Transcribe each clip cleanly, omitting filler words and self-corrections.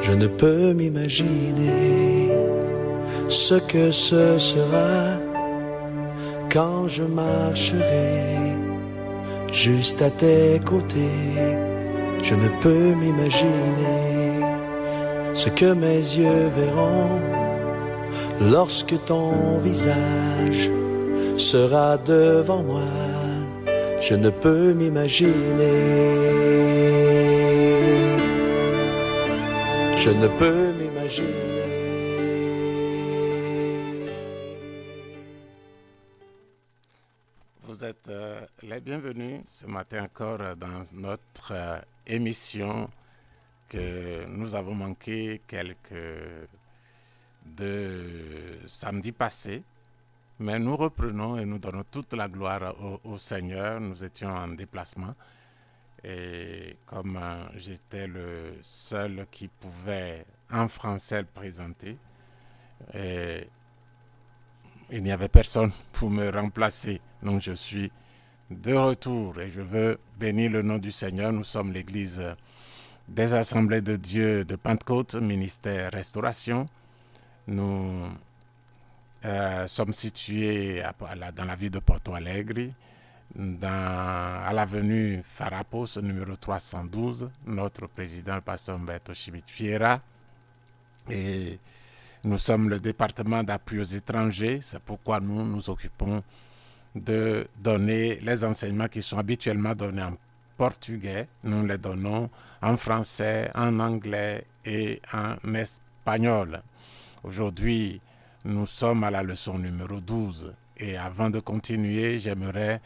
Je ne peux m'imaginer ce que ce sera quand je marcherai juste à tes côtés. Je ne peux m'imaginer ce que mes yeux verront lorsque ton visage sera devant moi. Je ne peux m'imaginer. Je ne peux m'imaginer. Vous êtes les bienvenus ce matin encore dans notre émission que nous avons manqué de samedi passé. Mais nous reprenons et nous donnons toute la gloire au Seigneur. Nous étions en déplacement et comme j'étais le seul qui pouvait en français le présenter, et il n'y avait personne pour me remplacer. Donc je suis de retour et je veux bénir le nom du Seigneur. Nous sommes l'église des Assemblées de Dieu de Pentecôte, ministère Restauration. Nous sommes situés dans la ville de Porto Alegre, à l'avenue Farrapos, numéro 312. Notre président, le pasteur Humberto Schmidt-Fiera. Et nous sommes le département d'appui aux étrangers. C'est pourquoi nous nous occupons de donner les enseignements qui sont habituellement donnés en portugais. Nous les donnons en français, en anglais et en espagnol. Aujourd'hui, nous sommes à la leçon numéro 12. Et avant de continuer, j'aimerais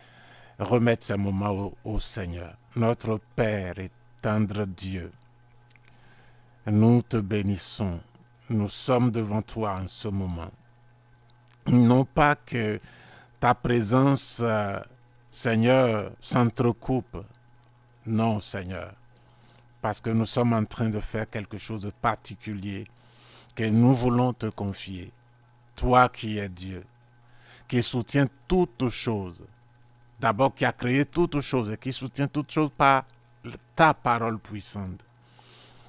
remettre ce moment au Seigneur. Notre Père et tendre Dieu, nous te bénissons. Nous sommes devant toi en ce moment. Non pas que ta présence, Seigneur, s'entrecoupe. Non, Seigneur. Parce que nous sommes en train de faire quelque chose de particulier que nous voulons te confier. Toi qui es Dieu, qui soutient toutes choses. D'abord, qui a créé toutes choses et qui soutient toutes choses par ta parole puissante.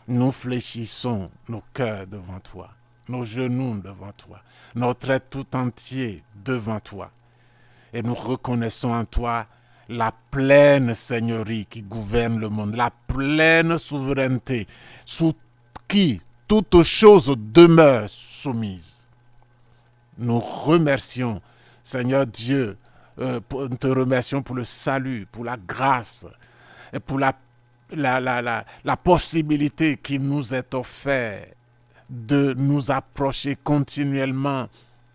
Nous fléchissons nos cœurs devant toi, nos genoux devant toi, notre être tout entier devant toi. Et nous reconnaissons en toi la pleine seigneurie qui gouverne le monde, la pleine souveraineté sous qui toutes choses demeurent soumises. Nous remercions, Seigneur Dieu, nous te remercions pour le salut, pour la grâce et pour la possibilité qui nous est offerte de nous approcher continuellement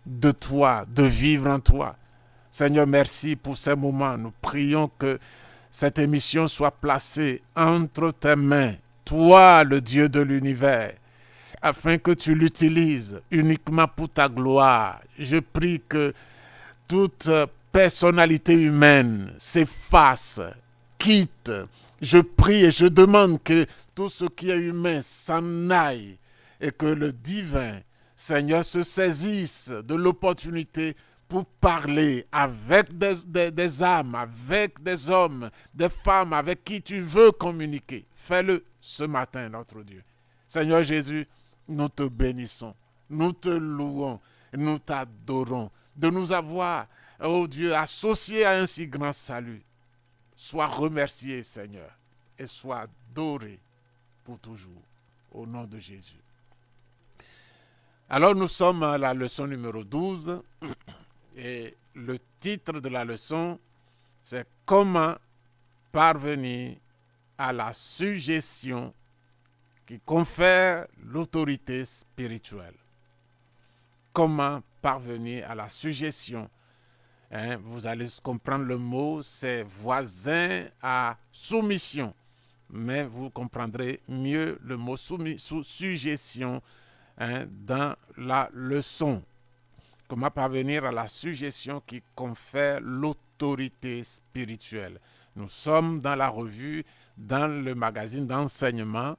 de toi, de vivre en toi. Seigneur, merci pour ces moments. Nous prions que cette émission soit placée entre tes mains, toi, le Dieu de l'univers, afin que tu l'utilises uniquement pour ta gloire. Je prie que toute personnalité humaine s'efface, quitte. Je prie et je demande que tout ce qui est humain s'en aille et que le divin, Seigneur, se saisisse de l'opportunité pour parler avec des âmes, avec des hommes, des femmes avec qui tu veux communiquer. Fais-le ce matin, notre Dieu. Seigneur Jésus, nous te bénissons, nous te louons, nous t'adorons de nous avoir, oh Dieu, associés à un si grand salut. Sois remercié, Seigneur, et sois adoré pour toujours, au nom de Jésus. Alors, nous sommes à la leçon numéro 12, et le titre de la leçon, c'est « Comment parvenir à la suggestion qui confère l'autorité spirituelle ». Comment parvenir à la suggestion. Vous allez comprendre le mot, c'est voisin à soumission. Mais vous comprendrez mieux le mot suggestion dans la leçon. Comment parvenir à la suggestion qui confère l'autorité spirituelle. Nous sommes dans la revue, dans le magazine d'enseignement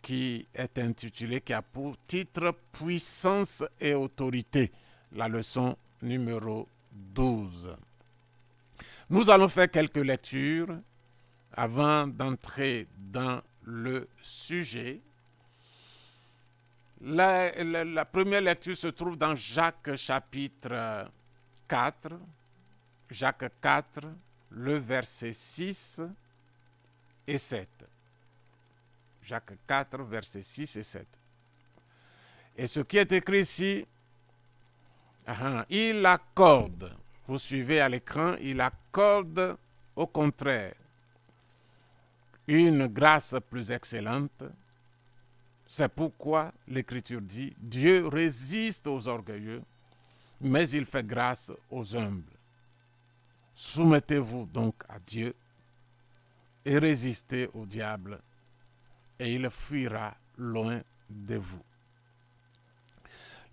qui est intitulé, qui a pour titre « Puissance et autorité », la leçon numéro 12. Nous allons faire quelques lectures avant d'entrer dans le sujet. La première lecture se trouve dans Jacques chapitre 4. Jacques 4, le verset 6 et 7. Jacques 4, verset 6 et 7. Et ce qui est écrit ici, il accorde, vous suivez à l'écran, il accorde au contraire une grâce plus excellente. C'est pourquoi l'Écriture dit, Dieu résiste aux orgueilleux, mais il fait grâce aux humbles. Soumettez-vous donc à Dieu et résistez au diable, et il fuira loin de vous.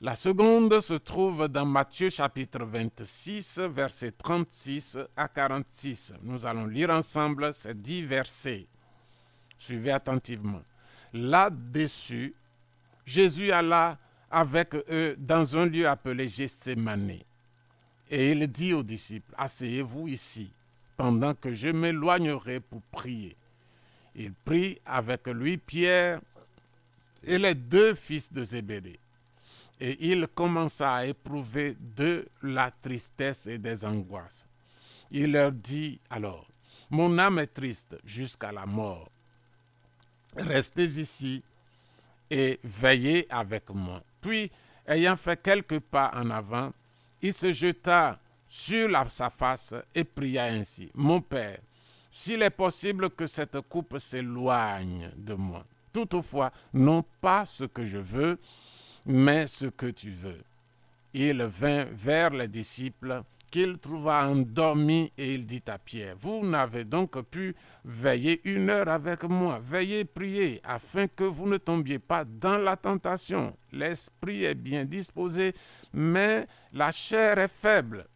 La seconde se trouve dans Matthieu chapitre 26, versets 36 à 46. Nous allons lire ensemble ces 10 versets. Suivez attentivement. Là-dessus, Jésus alla avec eux dans un lieu appelé Gethsémane. Et il dit aux disciples, asseyez-vous ici, pendant que je m'éloignerai pour prier. Il prit avec lui Pierre et les 2 fils de Zébédée. Et il commença à éprouver de la tristesse et des angoisses. Il leur dit alors, mon âme est triste jusqu'à la mort. Restez ici et veillez avec moi. Puis, ayant fait quelques pas en avant, il se jeta sur sa face et pria ainsi. Mon Père, s'il est possible que cette coupe s'éloigne de moi. Toutefois, non pas ce que je veux, mais ce que tu veux. Il vint vers les disciples qu'il trouva endormis et il dit à Pierre, vous n'avez donc pu veiller 1 heure avec moi. Veillez, priez, afin que vous ne tombiez pas dans la tentation. L'esprit est bien disposé, mais la chair est faible.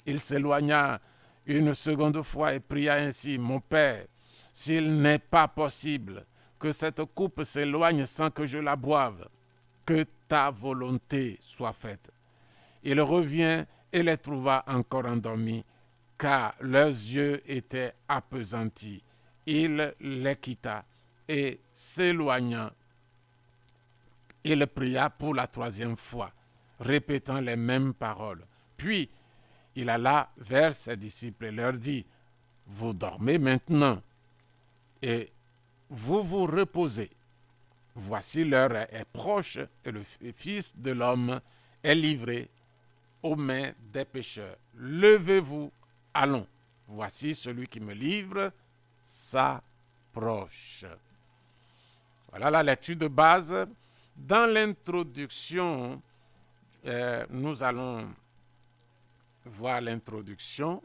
Il s'éloigna une seconde fois et pria ainsi, mon Père, s'il n'est pas possible que cette coupe s'éloigne sans que je la boive, que ta volonté soit faite. Il revient et les trouva encore endormis, car leurs yeux étaient appesantis. Il les quitta et s'éloignant, il pria pour la 3e fois, répétant les mêmes paroles. Puis, il alla vers ses disciples et leur dit, vous dormez maintenant et vous vous reposez. Voici l'heure est proche et le Fils de l'homme est livré aux mains des pécheurs. Levez-vous, allons. Voici celui qui me livre s'approche. Voilà la lecture de base. Dans l'introduction, nous allons voir l'introduction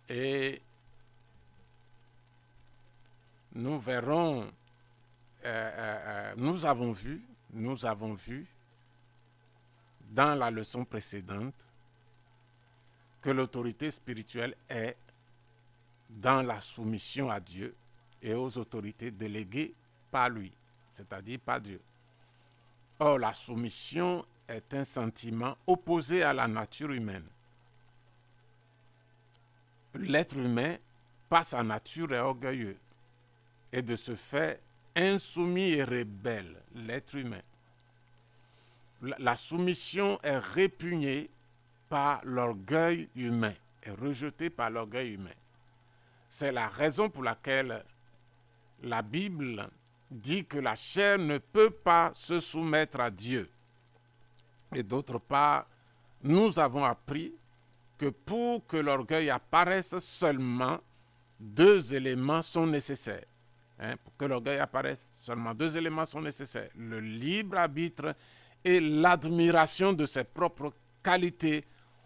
et nous verrons, nous avons vu dans la leçon précédente que l'autorité spirituelle est dans la soumission à Dieu et aux autorités déléguées par lui, c'est-à-dire par Dieu. Or, la soumission est un sentiment opposé à la nature humaine. L'être humain, par sa nature, est orgueilleux et de ce fait insoumis et rebelle, l'être humain. La soumission est répugnée par l'orgueil humain, est rejetée par l'orgueil humain. C'est la raison pour laquelle la Bible dit que la chair ne peut pas se soumettre à Dieu. Et d'autre part, nous avons appris que pour que l'orgueil apparaisse seulement, 2 éléments sont nécessaires. Pour que l'orgueil apparaisse, seulement 2 éléments sont nécessaires. Le libre arbitre et l'admiration de ses propres qualités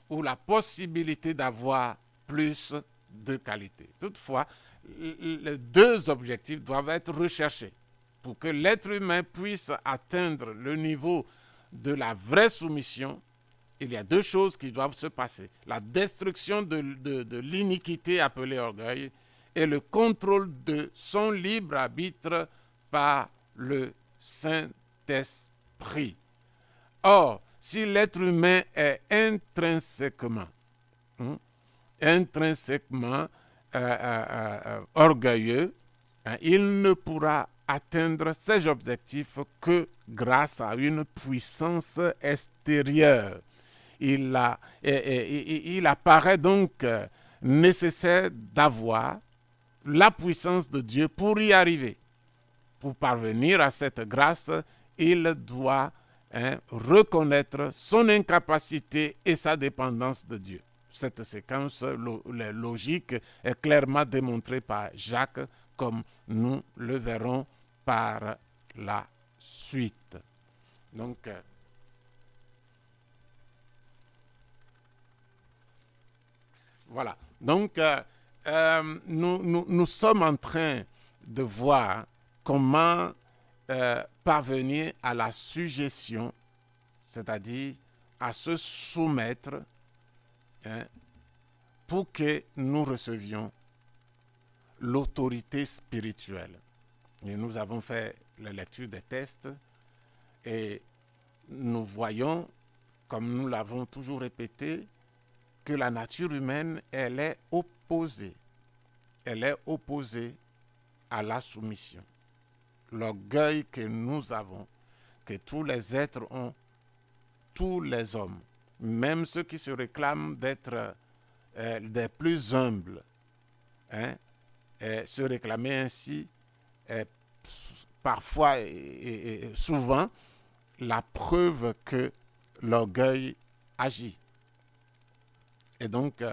ou la possibilité d'avoir plus de qualités. Toutefois, les 2 objectifs doivent être recherchés. Pour que l'être humain puisse atteindre le niveau de la vraie soumission, il y a 2 choses qui doivent se passer. La destruction de l'iniquité appelée orgueil et le contrôle de son libre arbitre par le Saint-Esprit. Or, si l'être humain est intrinsèquement orgueilleux, il ne pourra atteindre ses objectifs que grâce à une puissance extérieure. Il apparaît donc nécessaire d'avoir la puissance de Dieu pour y arriver. Pour parvenir à cette grâce, il doit reconnaître son incapacité et sa dépendance de Dieu. Cette séquence logique est clairement démontrée par Jacques, comme nous le verrons par la suite. Donc, voilà. Donc, nous sommes en train de voir comment parvenir à la sujétion, c'est-à-dire à se soumettre, pour que nous recevions l'autorité spirituelle. Et nous avons fait la lecture des textes et nous voyons, comme nous l'avons toujours répété, que la nature humaine, elle est opposée. Elle est opposée à la soumission. L'orgueil que nous avons, que tous les êtres ont, tous les hommes, même ceux qui se réclament d'être des plus humbles, se réclamer ainsi parfois et souvent la preuve que l'orgueil agit. Et donc,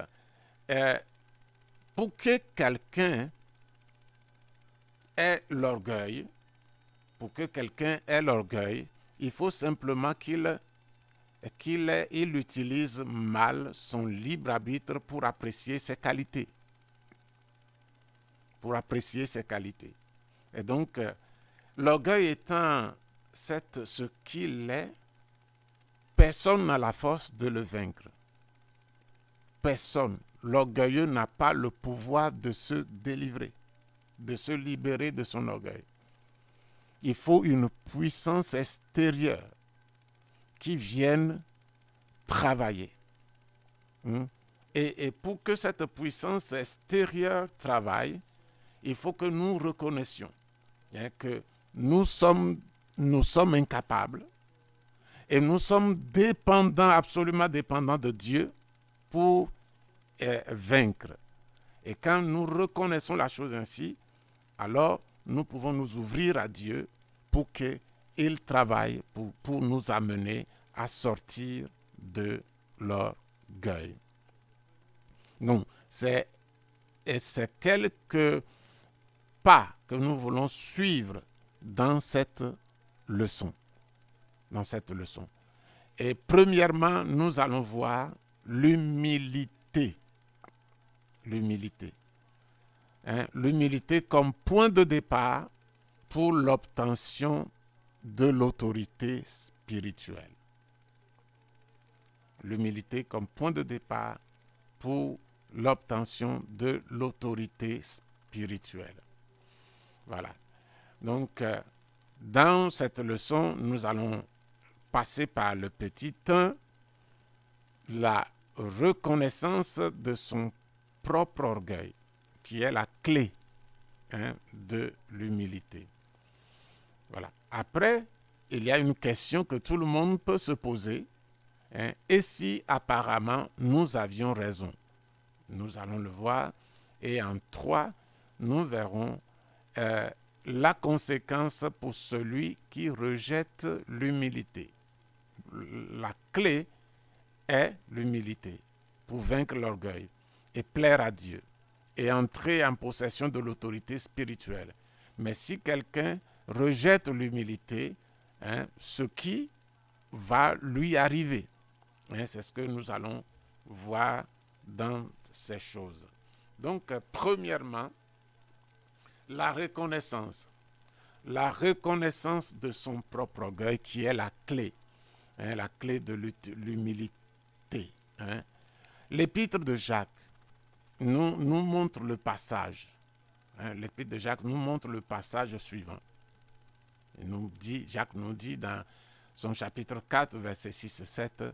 pour que quelqu'un ait l'orgueil, il faut simplement qu'il utilise mal son libre arbitre pour apprécier ses qualités. Et donc, l'orgueil étant ce qu'il est, personne n'a la force de le vaincre. Personne. L'orgueilleux n'a pas le pouvoir de se délivrer, de se libérer de son orgueil. Il faut une puissance extérieure qui vienne travailler. Et pour que cette puissance extérieure travaille, il faut que nous reconnaissions que nous sommes incapables et nous sommes dépendants, absolument dépendants de Dieu pour vaincre. Et quand nous reconnaissons la chose ainsi, alors nous pouvons nous ouvrir à Dieu pour qu'il travaille, pour nous amener à sortir de l'orgueil. Donc, c'est quelques pas que nous voulons suivre dans cette leçon. Et premièrement, nous allons voir l'humilité. L'humilité comme point de départ pour l'obtention de l'autorité spirituelle. L'humilité comme point de départ pour l'obtention de l'autorité spirituelle. Voilà. Donc, dans cette leçon, nous allons passer par le petit 1, la reconnaissance de son propre orgueil, qui est la clé de l'humilité. Voilà. Après, il y a une question que tout le monde peut se poser. Et si apparemment nous avions raison? Nous allons le voir. Et en 3, nous verrons la conséquence pour celui qui rejette l'humilité. La clé est l'humilité pour vaincre l'orgueil et plaire à Dieu et entrer en possession de l'autorité spirituelle. Mais si quelqu'un rejette l'humilité, ce qui va lui arriver, c'est ce que nous allons voir dans ces choses. Donc, premièrement, la reconnaissance de son propre orgueil qui est la clé de l'humilité. L'épître de Jacques nous montre le passage. L'épître de Jacques nous montre le passage suivant. Jacques nous dit dans son chapitre 4, versets 6 et 7,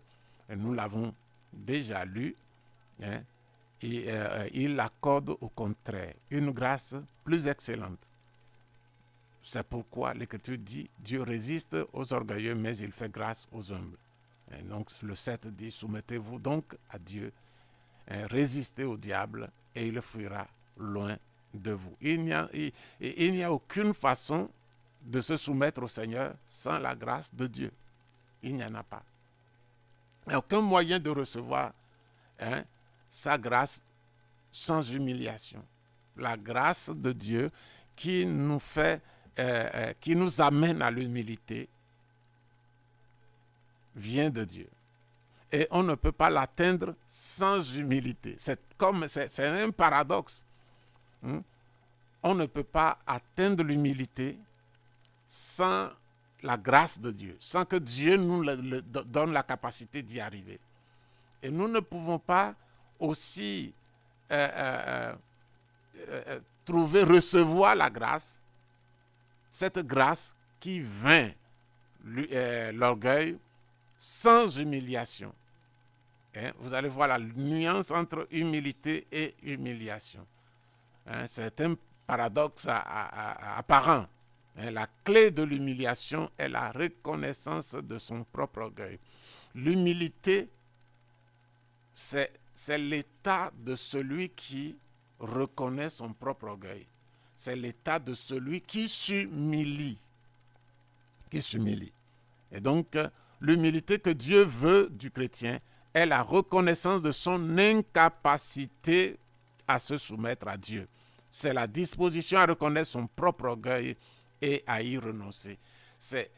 et nous l'avons déjà lu, il accorde au contraire une grâce plus excellente. C'est pourquoi l'Écriture dit, Dieu résiste aux orgueilleux, mais il fait grâce aux humbles. Et donc le 7 dit, soumettez-vous donc à Dieu, résistez au diable et il fuira loin de vous. Il n'y a aucune façon de se soumettre au Seigneur sans la grâce de Dieu. Il n'y en a pas. Il n'y a aucun moyen de recevoir sa grâce sans humiliation. La grâce de Dieu qui nous qui nous amène à l'humilité vient de Dieu. Et on ne peut pas l'atteindre sans humilité. C'est un paradoxe. On ne peut pas atteindre l'humilité sans la grâce de Dieu, sans que Dieu nous donne la capacité d'y arriver. Et nous ne pouvons pas aussi recevoir la grâce, cette grâce qui vainc l'orgueil sans humiliation. Vous allez voir la nuance entre humilité et humiliation. C'est un paradoxe apparent. La clé de l'humiliation est la reconnaissance de son propre orgueil. L'humilité, c'est l'état de celui qui reconnaît son propre orgueil. C'est l'état de celui qui s'humilie. Et donc, l'humilité que Dieu veut du chrétien est la reconnaissance de son incapacité à se soumettre à Dieu. C'est la disposition à reconnaître son propre orgueil et à y renoncer. C'est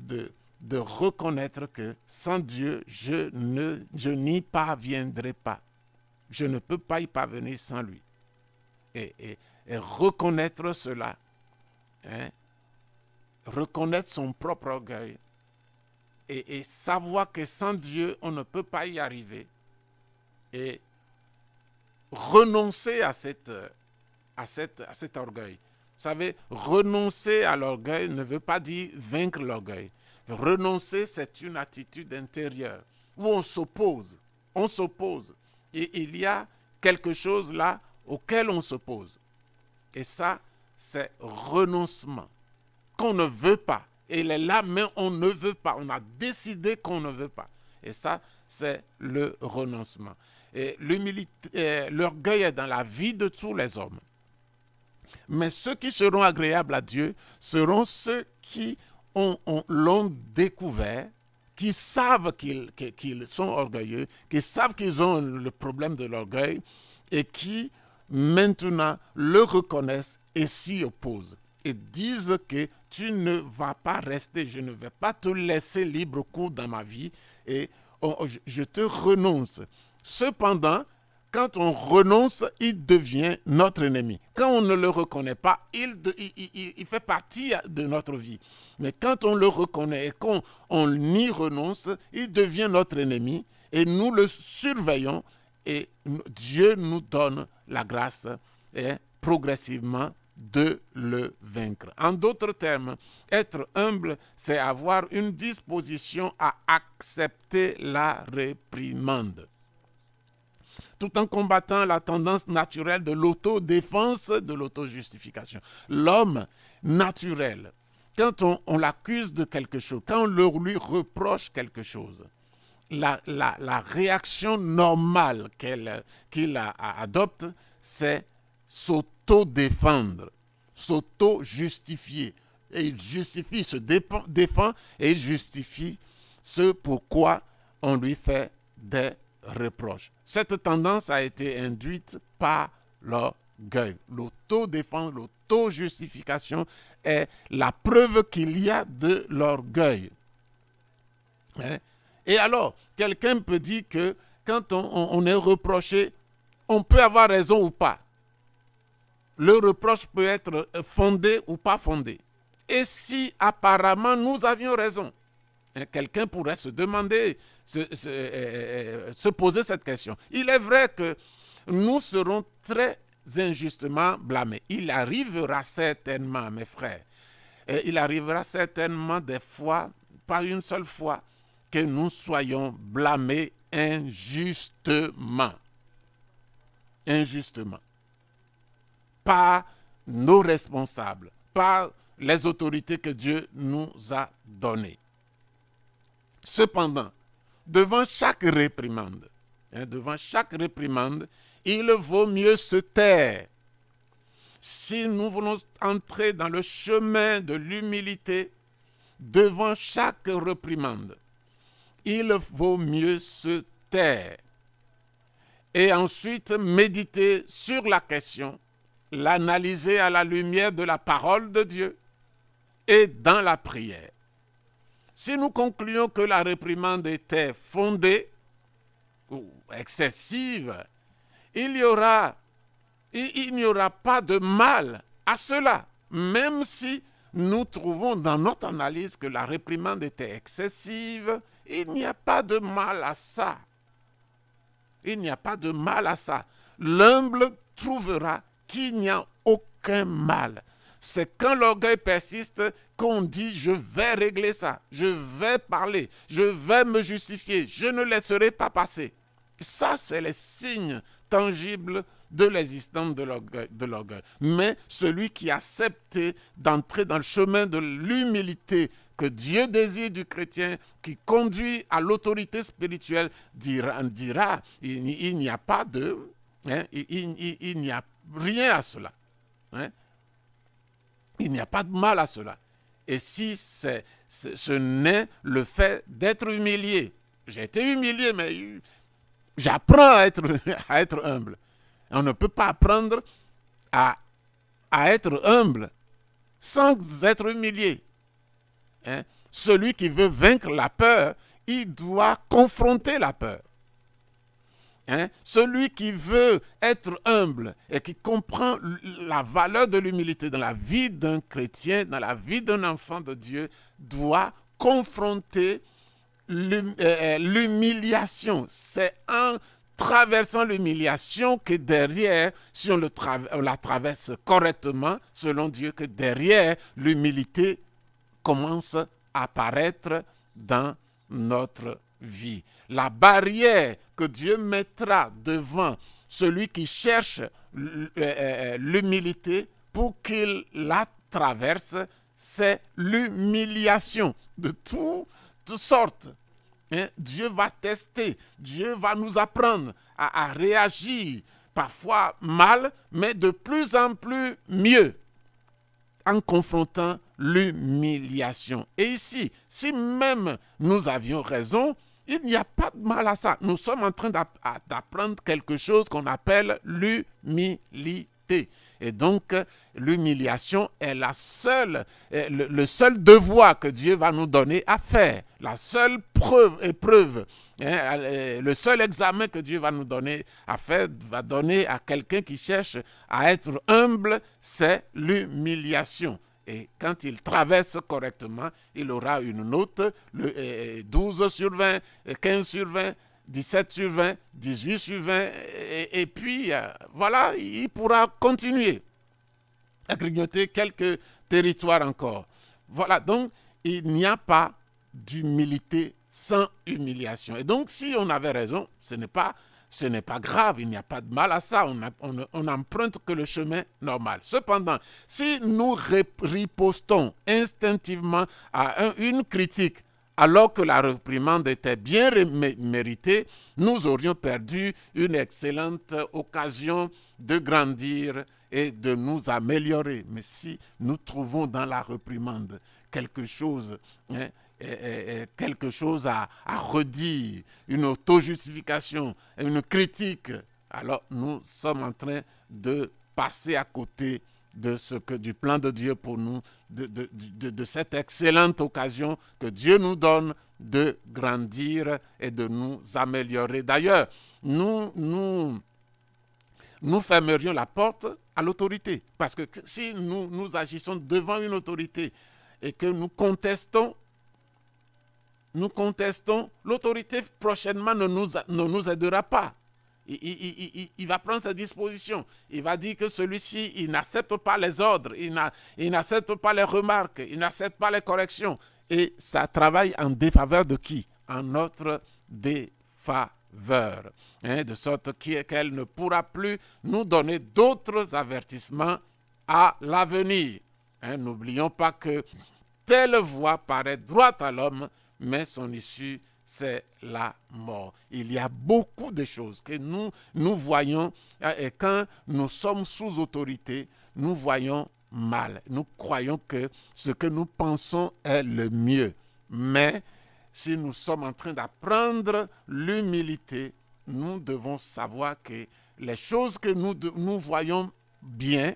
de reconnaître que sans Dieu, je n'y parviendrai pas. Je ne peux pas y parvenir sans lui. Et reconnaître cela, reconnaître son propre orgueil et savoir que sans Dieu, on ne peut pas y arriver. Et renoncer à cet orgueil. Vous savez, renoncer à l'orgueil ne veut pas dire vaincre l'orgueil. Renoncer, c'est une attitude intérieure où on s'oppose. On s'oppose. Et il y a quelque chose là auquel on s'oppose. Et ça, c'est renoncement. Qu'on ne veut pas. Et il est là, mais on ne veut pas. On a décidé qu'on ne veut pas. Et ça, c'est le renoncement. Et l'orgueil est dans la vie de tous les hommes. Mais ceux qui seront agréables à Dieu seront ceux qui l'ont découvert, qui savent qu'ils sont orgueilleux, qui savent qu'ils ont le problème de l'orgueil et qui maintenant le reconnaissent et s'y opposent. Et disent que tu ne vas pas rester, je ne vais pas te laisser libre cours dans ma vie et je te renonce. Cependant, quand on renonce, il devient notre ennemi. Quand on ne le reconnaît pas, il fait partie de notre vie. Mais quand on le reconnaît et qu'on y renonce, il devient notre ennemi et nous le surveillons et Dieu nous donne la grâce progressivement de le vaincre. En d'autres termes, être humble, c'est avoir une disposition à accepter la réprimande, tout en combattant la tendance naturelle de l'autodéfense, de l'autojustification. L'homme naturel, quand on l'accuse de quelque chose, quand on lui reproche quelque chose, la réaction normale qu'il adopte, c'est s'auto-défendre, s'auto-justifier. Et il justifie, se défend et il justifie ce pourquoi on lui fait des reproches. Cette tendance a été induite par l'orgueil. L'autodéfense, l'auto-justification est la preuve qu'il y a de l'orgueil. Et alors, quelqu'un peut dire que quand on est reproché, on peut avoir raison ou pas. Le reproche peut être fondé ou pas fondé. Et si apparemment nous avions raison, quelqu'un pourrait se demander, se poser cette question. Il est vrai que nous serons très injustement blâmés. Il arrivera certainement, mes frères, il arrivera certainement des fois, pas une seule fois, que nous soyons blâmés injustement. Injustement. Par nos responsables, par les autorités que Dieu nous a données. Cependant, devant chaque réprimande, il vaut mieux se taire. Si nous voulons entrer dans le chemin de l'humilité, devant chaque réprimande, il vaut mieux se taire. Et ensuite méditer sur la question, l'analyser à la lumière de la parole de Dieu et dans la prière. Si nous concluons que la réprimande était fondée ou excessive, il n'y aura pas de mal à cela, même si nous trouvons dans notre analyse que la réprimande était excessive, il n'y a pas de mal à ça. Il n'y a pas de mal à ça. L'humble trouvera qu'il n'y a aucun mal. C'est quand l'orgueil persiste qu'on dit « je vais régler ça, je vais parler, je vais me justifier, je ne laisserai pas passer ». Ça, c'est les signes tangibles de l'existence de l'orgueil. Mais celui qui a accepté d'entrer dans le chemin de l'humilité que Dieu désire du chrétien, qui conduit à l'autorité spirituelle, dira il n'y a pas de... il n'y a rien à cela. Il n'y a pas de mal à cela. Et si ce n'est le fait d'être humilié, j'ai été humilié, mais j'apprends à être humble. On ne peut pas apprendre à être humble sans être humilié. Celui qui veut vaincre la peur, il doit confronter la peur. Celui qui veut être humble et qui comprend la valeur de l'humilité dans la vie d'un chrétien, dans la vie d'un enfant de Dieu, doit confronter l'humiliation. C'est en traversant l'humiliation que derrière, si on la traverse correctement, selon Dieu, que derrière, l'humilité commence à apparaître dans notre vie. La barrière que Dieu mettra devant celui qui cherche l'humilité pour qu'il la traverse, c'est l'humiliation de toutes sortes. Dieu va tester, Dieu va nous apprendre à réagir, parfois mal, mais de plus en plus mieux, en confrontant l'humiliation. Et ici, si même nous avions raison, il n'y a pas de mal à ça. Nous sommes en train d'apprendre quelque chose qu'on appelle l'humilité. Et donc, l'humiliation est le seul devoir que Dieu va nous donner à faire. La seule épreuve, le seul examen que Dieu va nous donner à faire, va donner à quelqu'un qui cherche à être humble, c'est l'humiliation. Et quand il traverse correctement, il aura une note, 12 sur 20, 15 sur 20, 17 sur 20, 18 sur 20, et puis voilà, il pourra continuer à grignoter quelques territoires encore. Voilà, donc il n'y a pas d'humilité sans humiliation. Et donc si on avait raison, ce n'est pas grave, il n'y a pas de mal à ça, on n'emprunte que le chemin normal. Cependant, si nous ripostons instinctivement à une critique, alors que la réprimande était bien méritée, nous aurions perdu une excellente occasion de grandir et de nous améliorer. Mais si nous trouvons dans la réprimande quelque chose à redire, une auto-justification, une critique, alors nous sommes en train de passer à côté du plan de Dieu pour nous, de cette excellente occasion que Dieu nous donne de grandir et de nous améliorer. D'ailleurs, nous fermerions la porte à l'autorité, parce que si nous agissons devant une autorité et que nous contestons, l'autorité prochainement ne nous aidera pas. Il va prendre ses dispositions. Il va dire que celui-ci, il n'accepte pas les ordres, il n'accepte pas les remarques, il n'accepte pas les corrections. Et ça travaille en défaveur de qui? En notre défaveur. De sorte qu'elle ne pourra plus nous donner d'autres avertissements à l'avenir. N'oublions pas que telle voie paraît droite à l'homme, mais son issue, c'est la mort. Il y a beaucoup de choses que nous voyons, et quand nous sommes sous autorité, nous voyons mal. Nous croyons que ce que nous pensons est le mieux. Mais si nous sommes en train d'apprendre l'humilité, nous devons savoir que les choses que nous voyons bien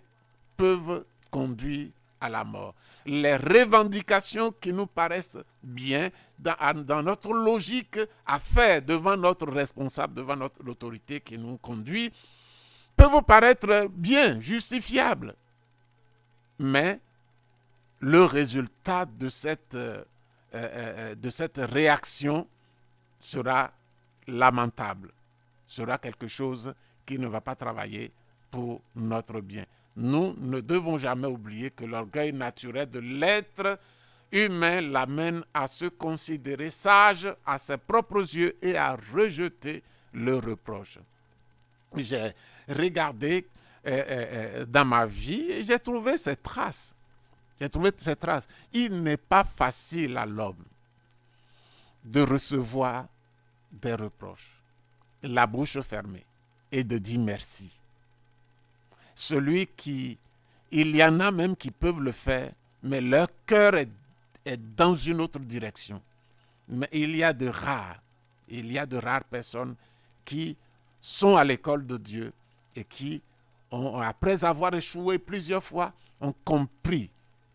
peuvent conduire à la mort. Les revendications qui nous paraissent bien dans notre logique à faire devant notre responsable, devant l'autorité qui nous conduit, peuvent paraître bien, justifiables. Mais le résultat de cette réaction sera lamentable, sera quelque chose qui ne va pas travailler pour notre bien. Nous ne devons jamais oublier que l'orgueil naturel de l'être humain l'amène à se considérer sage à ses propres yeux et à rejeter le reproche. J'ai regardé dans ma vie et j'ai trouvé ces traces. Il n'est pas facile à l'homme de recevoir des reproches, la bouche fermée, et de dire merci. Il y en a même qui peuvent le faire, mais leur cœur est dans une autre direction. Mais il y a de rares personnes qui sont à l'école de Dieu et qui, après avoir échoué plusieurs fois, ont compris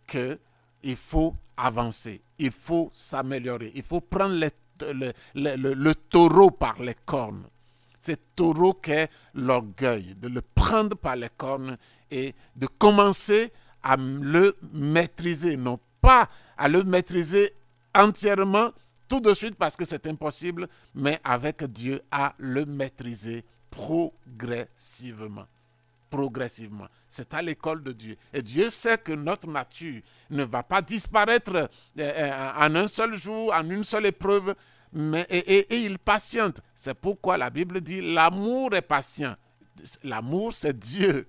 qu'il faut avancer, il faut s'améliorer, il faut prendre le taureau par les cornes. C'est taureau qu'est l'orgueil, de le prendre par les cornes et de commencer à le maîtriser, non pas à le maîtriser entièrement tout de suite parce que c'est impossible, mais avec Dieu à le maîtriser progressivement. C'est à l'école de Dieu. Et Dieu sait que notre nature ne va pas disparaître en un seul jour, en une seule épreuve, et il patiente. C'est pourquoi la Bible dit l'amour est patient. L'amour, c'est Dieu.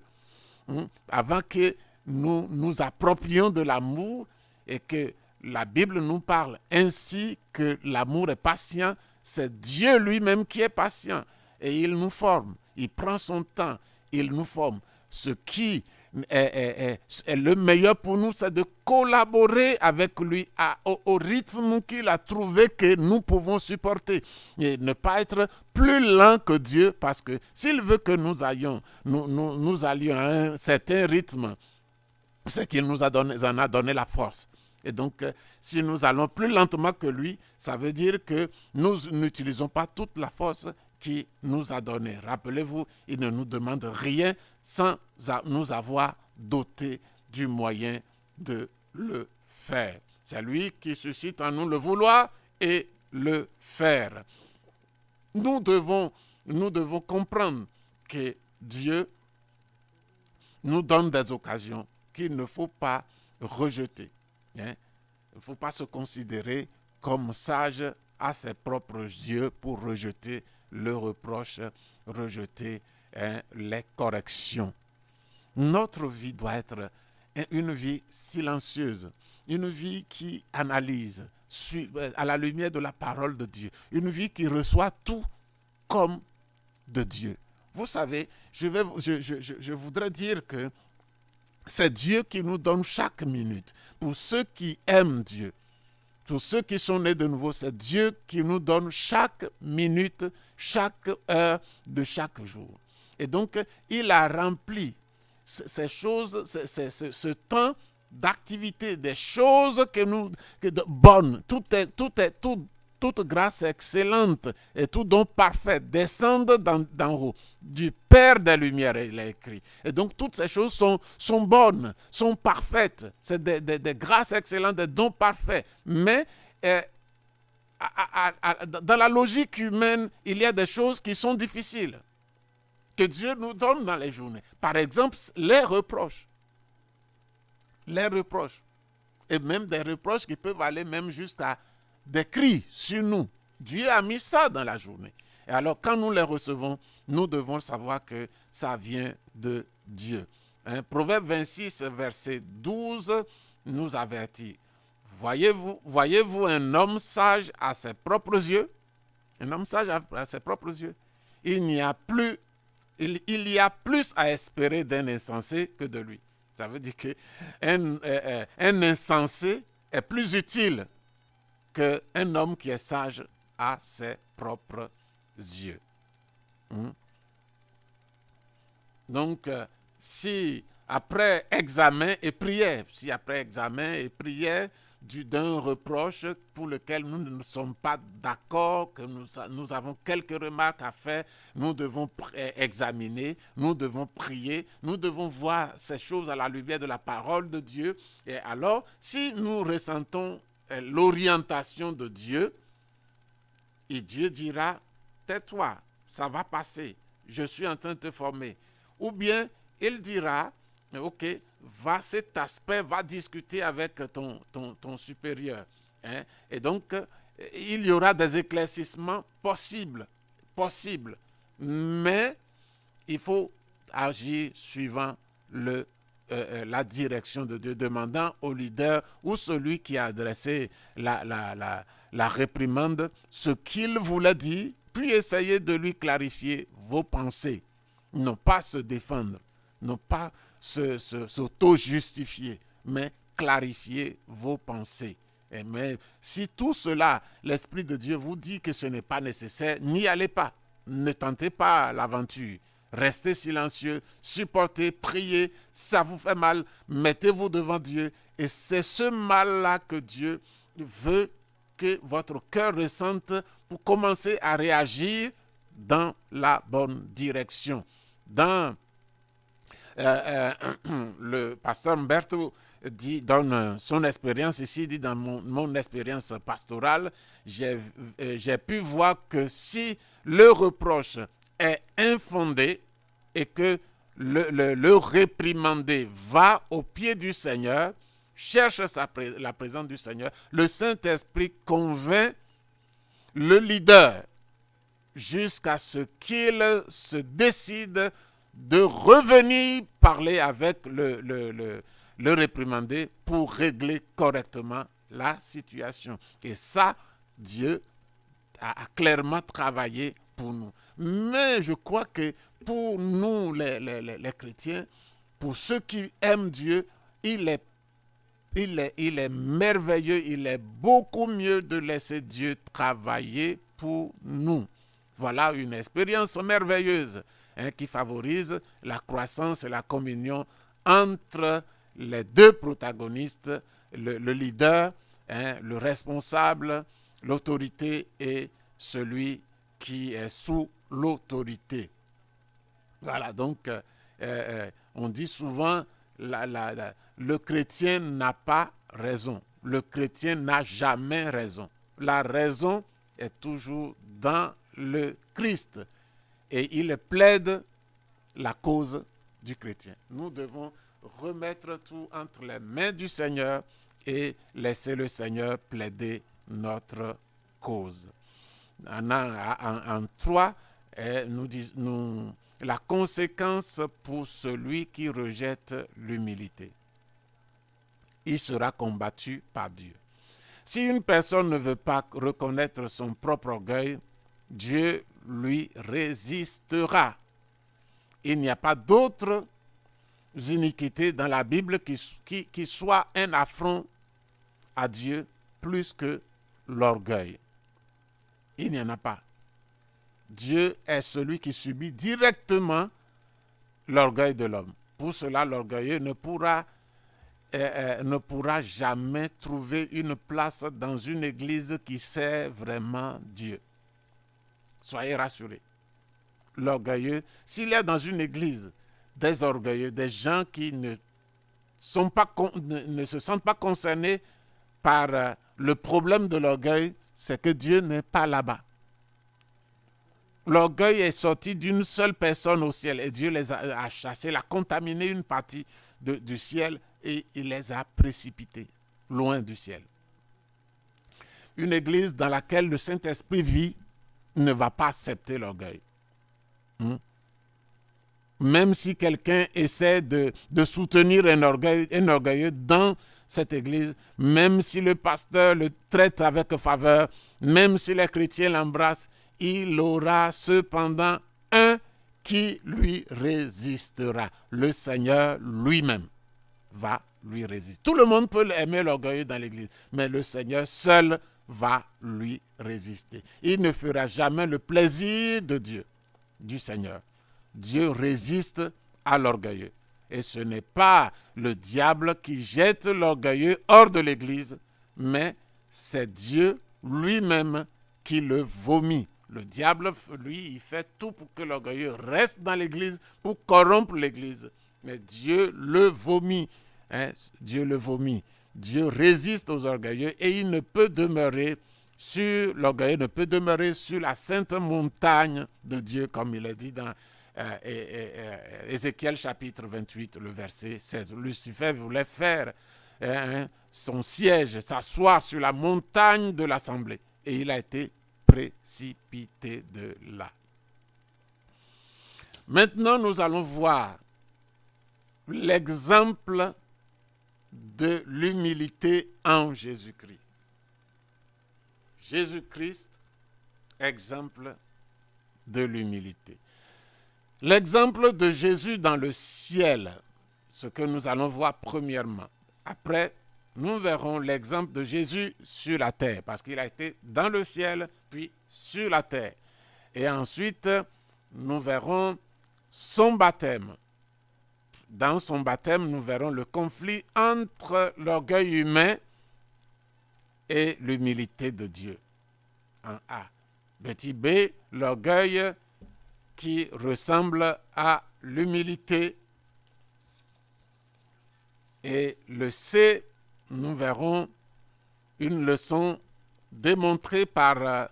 Avant que nous nous approprions de l'amour et que la Bible nous parle ainsi que l'amour est patient, c'est Dieu lui-même qui est patient. Et il nous forme. Il prend son temps. Il nous forme. Ce qui est le meilleur pour nous, c'est de collaborer avec lui au rythme qu'il a trouvé que nous pouvons supporter. Et ne pas être plus lent que Dieu, parce que s'il veut que nous allions à un certain rythme, c'est qu'il nous en a donné la force. Et donc, si nous allons plus lentement que lui, ça veut dire que nous n'utilisons pas toute la force qui nous a donné. Rappelez-vous, il ne nous demande rien sans nous avoir doté du moyen de le faire. C'est lui qui suscite en nous le vouloir et le faire. Nous devons comprendre que Dieu nous donne des occasions qu'il ne faut pas rejeter. Il ne faut pas se considérer comme sage à ses propres yeux pour rejeter le reproche, rejeter les corrections. Notre vie doit être une vie silencieuse, une vie qui analyse à la lumière de la parole de Dieu, une vie qui reçoit tout comme de Dieu. Vous savez, je voudrais dire que c'est Dieu qui nous donne chaque minute. Pour ceux qui aiment Dieu, pour ceux qui sont nés de nouveau, c'est Dieu qui nous donne chaque minute, chaque heure de chaque jour. Et donc, il a rempli ces choses, ce temps d'activité, des choses bonnes. Toute grâce excellente et tout don parfait descendent d'en haut, du Père des Lumières, il est écrit. Et donc, toutes ces choses sont bonnes, sont parfaites. C'est des grâces excellentes, des dons parfaits. Mais dans la logique humaine, il y a des choses qui sont difficiles que Dieu nous donne dans les journées. Par exemple, les reproches. Et même des reproches qui peuvent aller même jusqu'à des cris sur nous. Dieu a mis ça dans la journée. Et alors, quand nous les recevons, nous devons savoir que ça vient de Dieu. Proverbe 26, verset 12, nous avertit. Voyez-vous un homme sage à ses propres yeux? Un homme sage à ses propres yeux. Il y a plus à espérer d'un insensé que de lui. Ça veut dire qu'un insensé est plus utile qu'un homme qui est sage à ses propres yeux. Donc, si après examen et prière, d'un reproche pour lequel nous ne sommes pas d'accord, que nous avons quelques remarques à faire, nous devons examiner, nous devons prier, nous devons voir ces choses à la lumière de la parole de Dieu. Et alors, si nous ressentons l'orientation de Dieu, et Dieu dira, tais-toi, ça va passer, je suis en train de te former. Ou bien, il dira, ok, cet aspect va discuter avec ton supérieur. Et donc, il y aura des éclaircissements possibles. Mais il faut agir suivant la direction de Dieu, demandant au leader ou celui qui a adressé la réprimande ce qu'il voulait dire, puis essayer de lui clarifier vos pensées. Non pas se défendre, non pas s'auto-justifier, mais clarifier vos pensées. Mais si tout cela, l'Esprit de Dieu vous dit que ce n'est pas nécessaire, n'y allez pas. Ne tentez pas l'aventure. Restez silencieux, supportez, priez. Ça vous fait mal, mettez-vous devant Dieu. Et c'est ce mal-là que Dieu veut que votre cœur ressente pour commencer à réagir dans la bonne direction. Le pasteur Humberto donne son expérience ici, dit dans mon expérience pastorale, j'ai pu voir que si le reproche est infondé et que le réprimandé va au pied du Seigneur, cherche la présence du Seigneur, le Saint-Esprit convainc le leader jusqu'à ce qu'il se décide de revenir parler avec le réprimandé pour régler correctement la situation. Et ça, Dieu a clairement travaillé pour nous. Mais je crois que pour nous, les chrétiens, pour ceux qui aiment Dieu, il est merveilleux, il est beaucoup mieux de laisser Dieu travailler pour nous. Voilà une expérience merveilleuse qui favorise la croissance et la communion entre les deux protagonistes, le leader, le responsable, l'autorité et celui qui est sous l'autorité. Voilà, donc on dit souvent le chrétien n'a pas raison. Le chrétien n'a jamais raison. La raison est toujours dans le Christ. Et il plaide la cause du chrétien. Nous devons remettre tout entre les mains du Seigneur et laisser le Seigneur plaider notre cause. En 3, la conséquence pour celui qui rejette l'humilité. Il sera combattu par Dieu. Si une personne ne veut pas reconnaître son propre orgueil, Dieu lui résistera. Il n'y a pas d'autres iniquités dans la Bible qui soient un affront à Dieu plus que l'orgueil. Il n'y en a pas. Dieu est celui qui subit directement l'orgueil de l'homme. Pour cela, l'orgueilleux ne pourra jamais trouver une place dans une église qui sert vraiment Dieu. Soyez rassurés. L'orgueilleux, s'il y a dans une église des orgueilleux, des gens qui ne se sentent pas concernés par le problème de l'orgueil, c'est que Dieu n'est pas là-bas. L'orgueil est sorti d'une seule personne au ciel et Dieu les a chassés, il a contaminé une partie du ciel et il les a précipités loin du ciel. Une église dans laquelle le Saint-Esprit vit ne va pas accepter l'orgueil. même si quelqu'un essaie de soutenir un orgueilleux dans cette église, même si le pasteur le traite avec faveur, même si les chrétiens l'embrassent, il aura cependant un qui lui résistera. Le Seigneur lui-même va lui résister. Tout le monde peut aimer l'orgueilleux dans l'église, mais le Seigneur seul va lui résister. Il ne fera jamais le plaisir de Dieu, du Seigneur. Dieu résiste à l'orgueilleux. Et ce n'est pas le diable qui jette l'orgueilleux hors de l'église, mais c'est Dieu lui-même qui le vomit. Le diable, lui, il fait tout pour que l'orgueilleux reste dans l'église, pour corrompre l'église. Mais Dieu le vomit. Dieu le vomit. Dieu résiste aux orgueilleux et il ne peut demeurer l'orgueilleux ne peut demeurer sur la sainte montagne de Dieu, comme il est dit dans Ézéchiel chapitre 28, le verset 16. Lucifer voulait faire son siège, s'asseoir sur la montagne de l'assemblée. Et il a été précipité de là. Maintenant, nous allons voir l'exemple de l'humilité en Jésus-Christ. Jésus-Christ, exemple de l'humilité. L'exemple de Jésus dans le ciel, ce que nous allons voir premièrement. Après, nous verrons l'exemple de Jésus sur la terre, parce qu'il a été dans le ciel, puis sur la terre. Et ensuite, nous verrons son baptême. Dans son baptême, nous verrons le conflit entre l'orgueil humain et l'humilité de Dieu. En A. Petit B, l'orgueil qui ressemble à l'humilité. Et le C, nous verrons une leçon démontrée par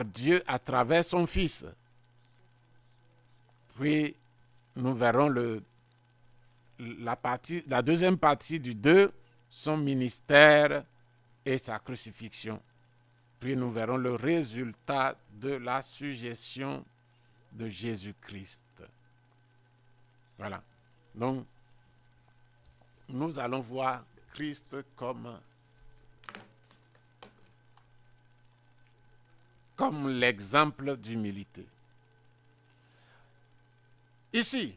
Dieu à travers son Fils. Puis, nous verrons la deuxième partie du 2, son ministère et sa crucifixion. Puis nous verrons le résultat de la suggestion de Jésus-Christ. Voilà. Donc, nous allons voir Christ comme l'exemple d'humilité. Ici,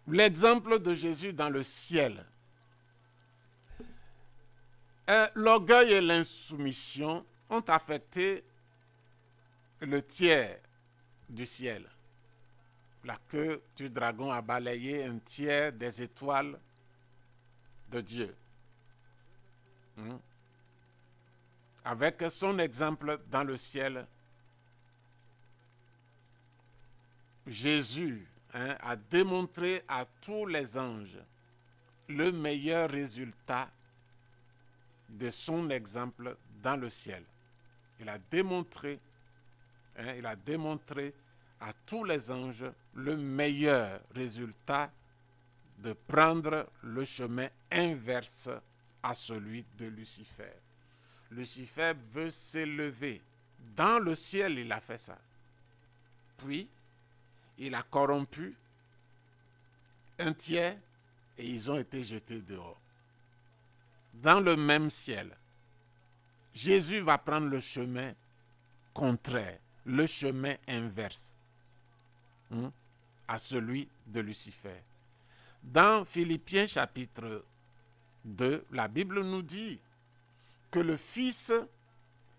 l'exemple de Jésus dans le ciel. L'orgueil et l'insoumission ont affecté le tiers du ciel. La queue du dragon a balayé un tiers des étoiles de Dieu. Avec son exemple dans le ciel, Jésus a démontré à tous les anges le meilleur résultat de son exemple dans le ciel. Il a démontré à tous les anges le meilleur résultat de prendre le chemin inverse à celui de Lucifer. Lucifer veut s'élever. Dans le ciel, il a fait ça. Puis, il a corrompu un tiers et ils ont été jetés dehors. Dans le même ciel, Jésus va prendre le chemin contraire, le chemin inverse à celui de Lucifer. Dans Philippiens chapitre 2, la Bible nous dit que le Fils,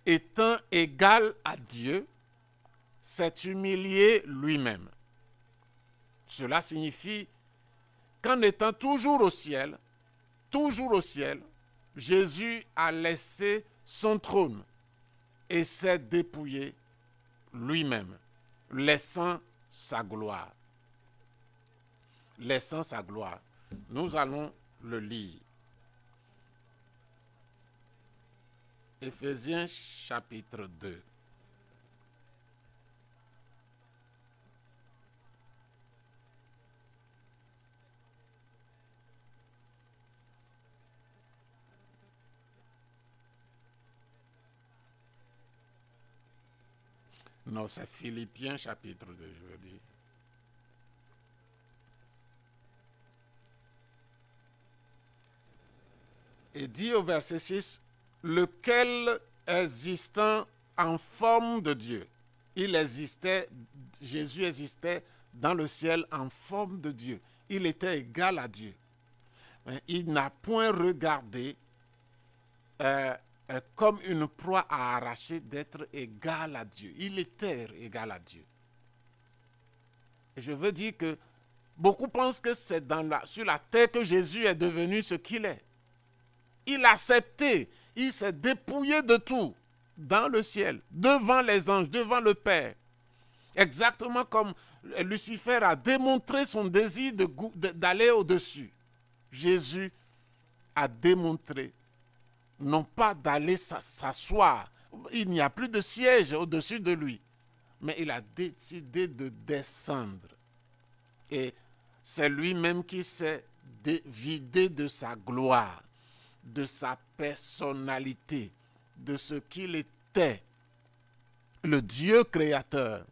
étant égal à Dieu, s'est humilié lui-même. Cela signifie qu'en étant toujours au ciel, Jésus a laissé son trône et s'est dépouillé lui-même, laissant sa gloire. Laissant sa gloire. Nous allons le lire. Éphésiens chapitre 2. Non, c'est Philippiens chapitre 2, je veux dire. Et dit au verset 6, lequel existant en forme de Dieu. Jésus existait dans le ciel en forme de Dieu. Il était égal à Dieu. Il n'a point regardé comme une proie à arracher d'être égal à Dieu. Il était égal à Dieu. Et je veux dire que beaucoup pensent que c'est sur la terre que Jésus est devenu ce qu'il est. Il a accepté, il s'est dépouillé de tout dans le ciel, devant les anges, devant le Père. Exactement comme Lucifer a démontré son désir d'aller au-dessus. Jésus a démontré, non pas d'aller s'asseoir, il n'y a plus de siège au-dessus de lui, mais il a décidé de descendre. Et c'est lui-même qui s'est vidé de sa gloire, de sa personnalité, de ce qu'il était, le Dieu créateur,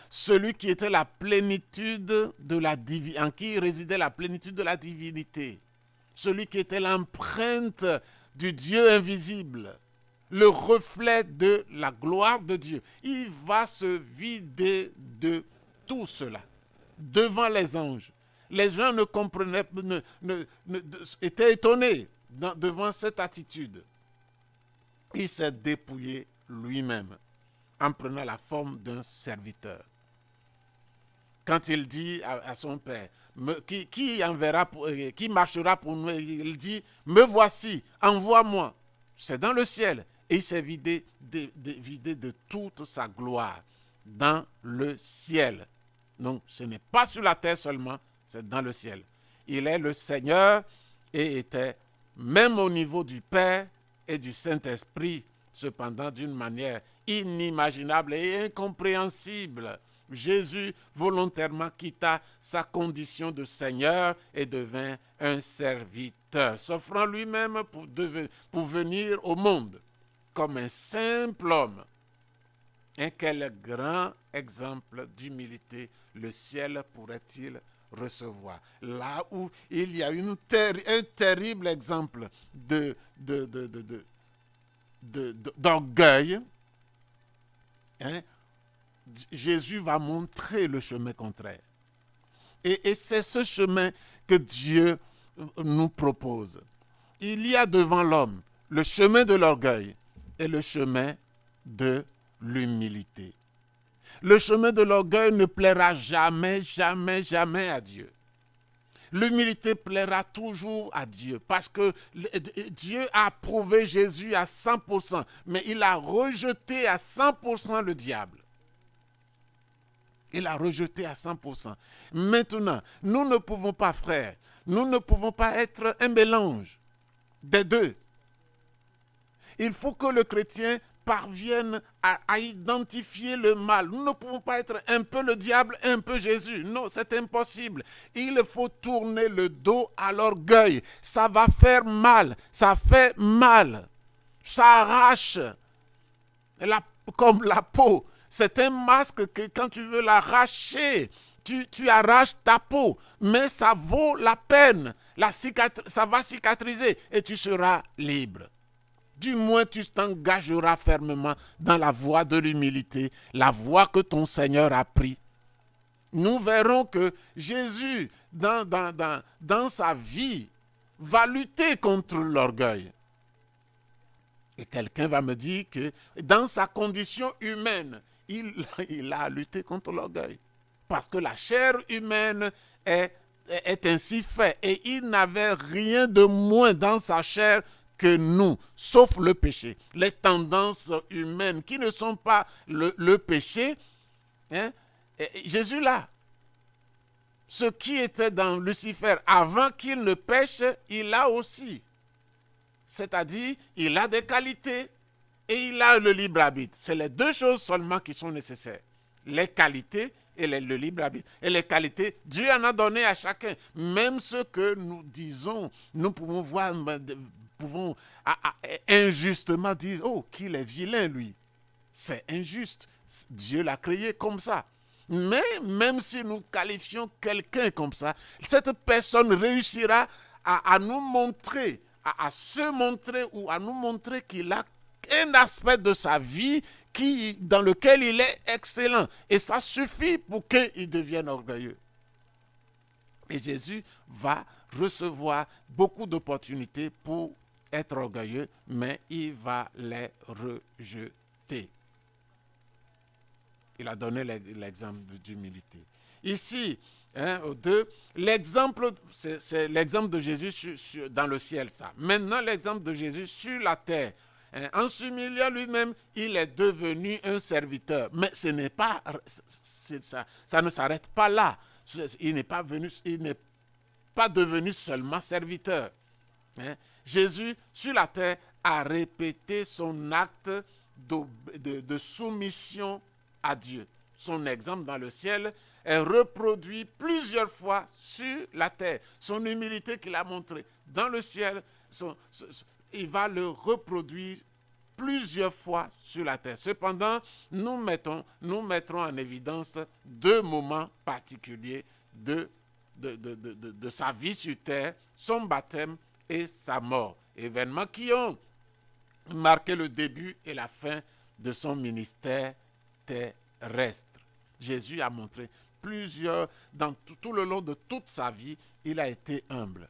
celui qui était la plénitude de la divinité, en qui résidait la plénitude de la divinité, celui qui était l'empreinte du Dieu invisible, le reflet de la gloire de Dieu. Il va se vider de tout cela devant les anges. Les gens ne comprenaient, étaient étonnés devant cette attitude. Il s'est dépouillé lui-même en prenant la forme d'un serviteur. Quand il dit à son père, qui marchera pour nous, il dit, me voici, envoie-moi. C'est dans le ciel. Et il s'est vidé de toute sa gloire dans le ciel. Donc, ce n'est pas sur la terre seulement, c'est dans le ciel. Il est le Seigneur et était même au niveau du Père et du Saint-Esprit, cependant d'une manière inimaginable et incompréhensible. Jésus volontairement quitta sa condition de Seigneur et devint un serviteur, s'offrant lui-même pour venir au monde comme un simple homme. Et quel grand exemple d'humilité le ciel pourrait-il recevoir. Là où il y a un terrible exemple d'orgueil, Jésus va montrer le chemin contraire. Et c'est ce chemin que Dieu nous propose. Il y a devant l'homme le chemin de l'orgueil et le chemin de l'humilité. Le chemin de l'orgueil ne plaira jamais, jamais, jamais à Dieu. L'humilité plaira toujours à Dieu parce que Dieu a approuvé Jésus à 100%, mais il a rejeté à 100% le diable. Il a rejeté à 100%. Maintenant, nous ne pouvons pas, frères, nous ne pouvons pas être un mélange des deux. Il faut que le chrétien parvienne à identifier le mal. Nous ne pouvons pas être un peu le diable, un peu Jésus. Non, c'est impossible. Il faut tourner le dos à l'orgueil. Ça va faire mal. Ça fait mal. Ça arrache. Comme la peau. C'est un masque que quand tu veux l'arracher, tu arraches ta peau. Mais ça vaut la peine. Ça va cicatriser et tu seras libre. Du moins, tu t'engageras fermement dans la voie de l'humilité, la voie que ton Seigneur a prise. Nous verrons que Jésus, dans sa vie, va lutter contre l'orgueil. Et quelqu'un va me dire que dans sa condition humaine, il a lutté contre l'orgueil. Parce que la chair humaine est ainsi faite. Et il n'avait rien de moins dans sa chair que nous, sauf le péché. Les tendances humaines qui ne sont pas le péché, Jésus là. Ce qui était dans Lucifer avant qu'il ne pêche, il l'a aussi. C'est-à-dire, il a des qualités et il a le libre arbitre. C'est les deux choses seulement qui sont nécessaires. Les qualités et le libre arbitre. Et les qualités, Dieu en a donné à chacun. Même ce que nous disons, nous pouvons voir, injustement dire, oh, qu'il est vilain lui. C'est injuste. Dieu l'a créé comme ça. Mais même si nous qualifions quelqu'un comme ça, cette personne réussira à nous montrer, à se montrer ou à nous montrer qu'il a un aspect de sa vie dans lequel il est excellent. Et ça suffit pour qu'il devienne orgueilleux. Et Jésus va recevoir beaucoup d'opportunités pour être orgueilleux, mais il va les rejeter. Il a donné l'exemple d'humilité. Ici, au 2, l'exemple, c'est l'exemple de Jésus dans le ciel, ça. Maintenant, l'exemple de Jésus sur la terre. En s'humiliant lui-même, il est devenu un serviteur. Mais ce n'est pas, ça ne s'arrête pas là. Il n'est pas devenu seulement serviteur. Jésus, sur la terre, a répété son acte de soumission à Dieu. Son exemple dans le ciel est reproduit plusieurs fois sur la terre. Son humilité qu'il a montrée dans le ciel, il va le reproduire plusieurs fois sur la terre. Cependant, nous mettrons en évidence 2 moments particuliers de sa vie sur terre, son baptême et sa mort. Événements qui ont marqué le début et la fin de son ministère terrestre. Jésus a montré tout le long de toute sa vie, il a été humble.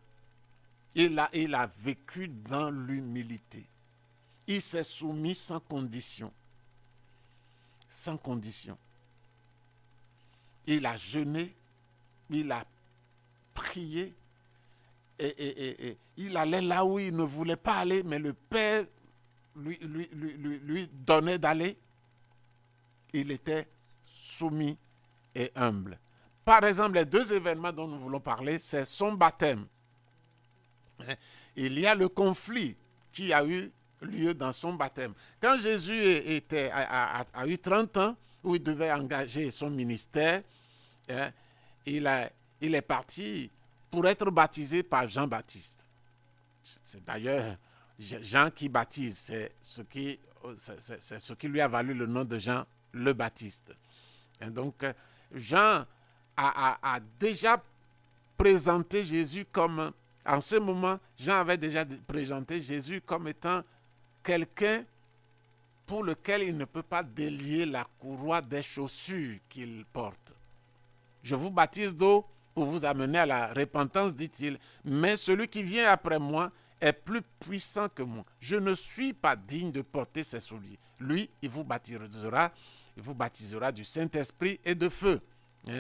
Il a vécu dans l'humilité. Il s'est soumis sans condition. Sans condition. Il a jeûné, il a prié, et il allait là où il ne voulait pas aller, mais le Père lui donnait d'aller. Il était soumis et humble. Par exemple, les 2 événements dont nous voulons parler, c'est son baptême. Il y a le conflit qui a eu lieu dans son baptême. Quand Jésus a eu 30 ans, où il devait engager son ministère, il est parti pour être baptisé par Jean-Baptiste. C'est d'ailleurs Jean qui baptise, c'est ce qui lui a valu le nom de Jean le Baptiste. Et donc, Jean a déjà présenté Jésus comme, en ce moment, Jean avait déjà présenté Jésus comme étant quelqu'un pour lequel il ne peut pas délier la courroie des chaussures qu'il porte. Je vous baptise d'eau pour vous amener à la repentance, dit-il, mais celui qui vient après moi est plus puissant que moi. Je ne suis pas digne de porter ses souliers. Lui, il vous baptisera du Saint-Esprit et de feu.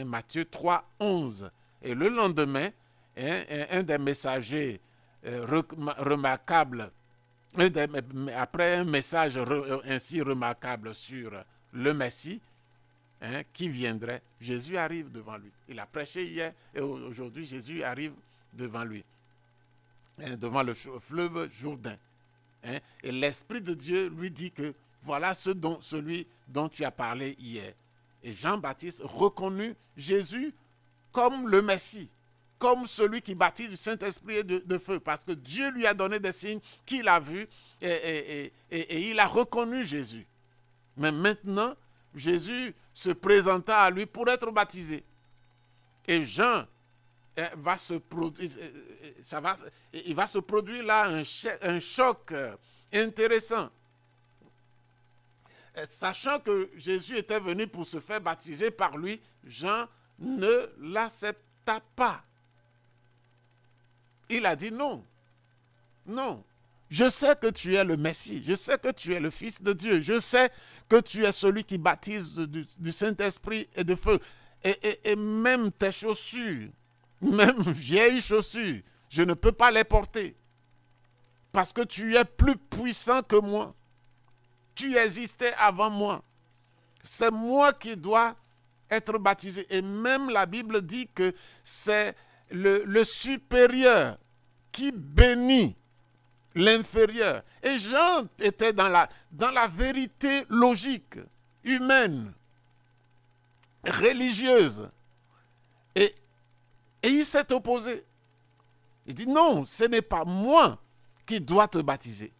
Matthieu 3, 11. Et le lendemain, un des messagers remarquables, après un message ainsi remarquable sur le Messie, qui viendrait, Jésus arrive devant lui. Il a prêché hier et aujourd'hui, Jésus arrive devant lui, devant le fleuve Jourdain. Et l'Esprit de Dieu lui dit que voilà celui dont tu as parlé hier. Et Jean-Baptiste reconnut Jésus comme le Messie, comme celui qui baptise du Saint-Esprit et de feu, parce que Dieu lui a donné des signes qu'il a vus et il a reconnu Jésus. Mais maintenant, Jésus se présenta à lui pour être baptisé. Et Jean il va se produire là un choc intéressant. Sachant que Jésus était venu pour se faire baptiser par lui, Jean ne l'accepta pas. Il a dit non. Non. Je sais que tu es le Messie. Je sais que tu es le Fils de Dieu. Je sais que tu es celui qui baptise du Saint-Esprit et de feu. Et même tes chaussures, même vieilles chaussures, je ne peux pas les porter. Parce que tu es plus puissant que moi. Tu existais avant moi. C'est moi qui dois être baptisé. Et même la Bible dit que c'est le supérieur qui bénit l'inférieur. Et Jean était dans la vérité logique, humaine, religieuse. Et il s'est opposé. Il dit non, ce n'est pas moi qui dois te baptiser.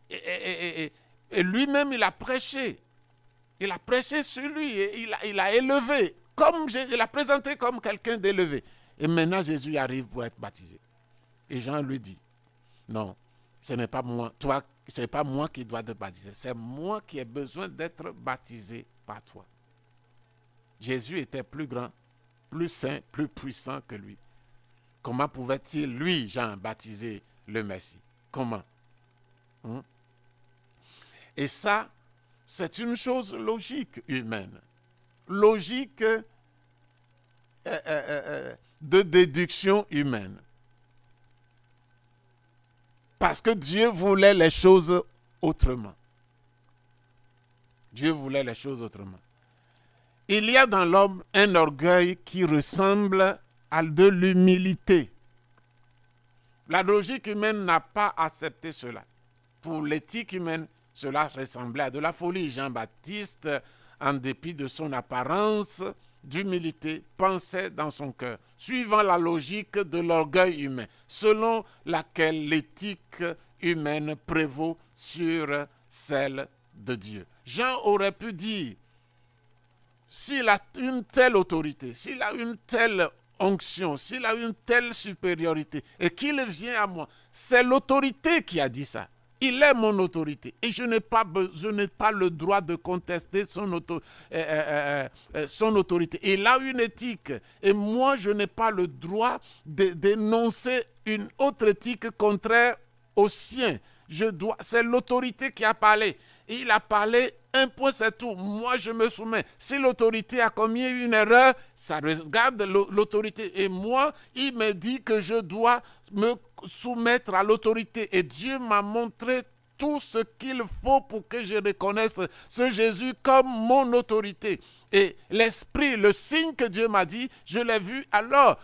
Et lui-même, il a prêché Il a prêché sur lui et il a élevé, il a présenté comme quelqu'un d'élevé. Et maintenant, Jésus arrive pour être baptisé. Et Jean lui dit, non, ce n'est pas moi, toi, ce n'est pas moi qui dois te baptiser, c'est moi qui ai besoin d'être baptisé par toi. Jésus était plus grand, plus saint, plus puissant que lui. Comment pouvait-il, lui, Jean, baptiser le Messie? Comment? Et ça, c'est une chose logique humaine. Logique de déduction humaine. Parce que Dieu voulait les choses autrement. Dieu voulait les choses autrement. Il y a dans l'homme un orgueil qui ressemble à de l'humilité. La logique humaine n'a pas accepté cela. Pour l'éthique humaine, cela ressemblait à de la folie. Jean-Baptiste, en dépit de son apparence d'humilité, pensait dans son cœur, suivant la logique de l'orgueil humain, selon laquelle l'éthique humaine prévaut sur celle de Dieu. Jean aurait pu dire, s'il a une telle autorité, s'il a une telle onction, s'il a une telle supériorité et qu'il vient à moi, c'est l'autorité qui a dit ça. Il est mon autorité et je n'ai pas le droit de contester son autorité. Il a une éthique et moi je n'ai pas le droit d'énoncer une autre éthique contraire au sien. C'est l'autorité qui a parlé. Et il a parlé, un point c'est tout. Moi je me soumets. Si l'autorité a commis une erreur, ça regarde l'autorité. Et moi, il me dit que je dois me soumettre à l'autorité. Et Dieu m'a montré tout ce qu'il faut pour que je reconnaisse ce Jésus comme mon autorité. Et l'esprit, le signe que Dieu m'a dit, je l'ai vu. Alors,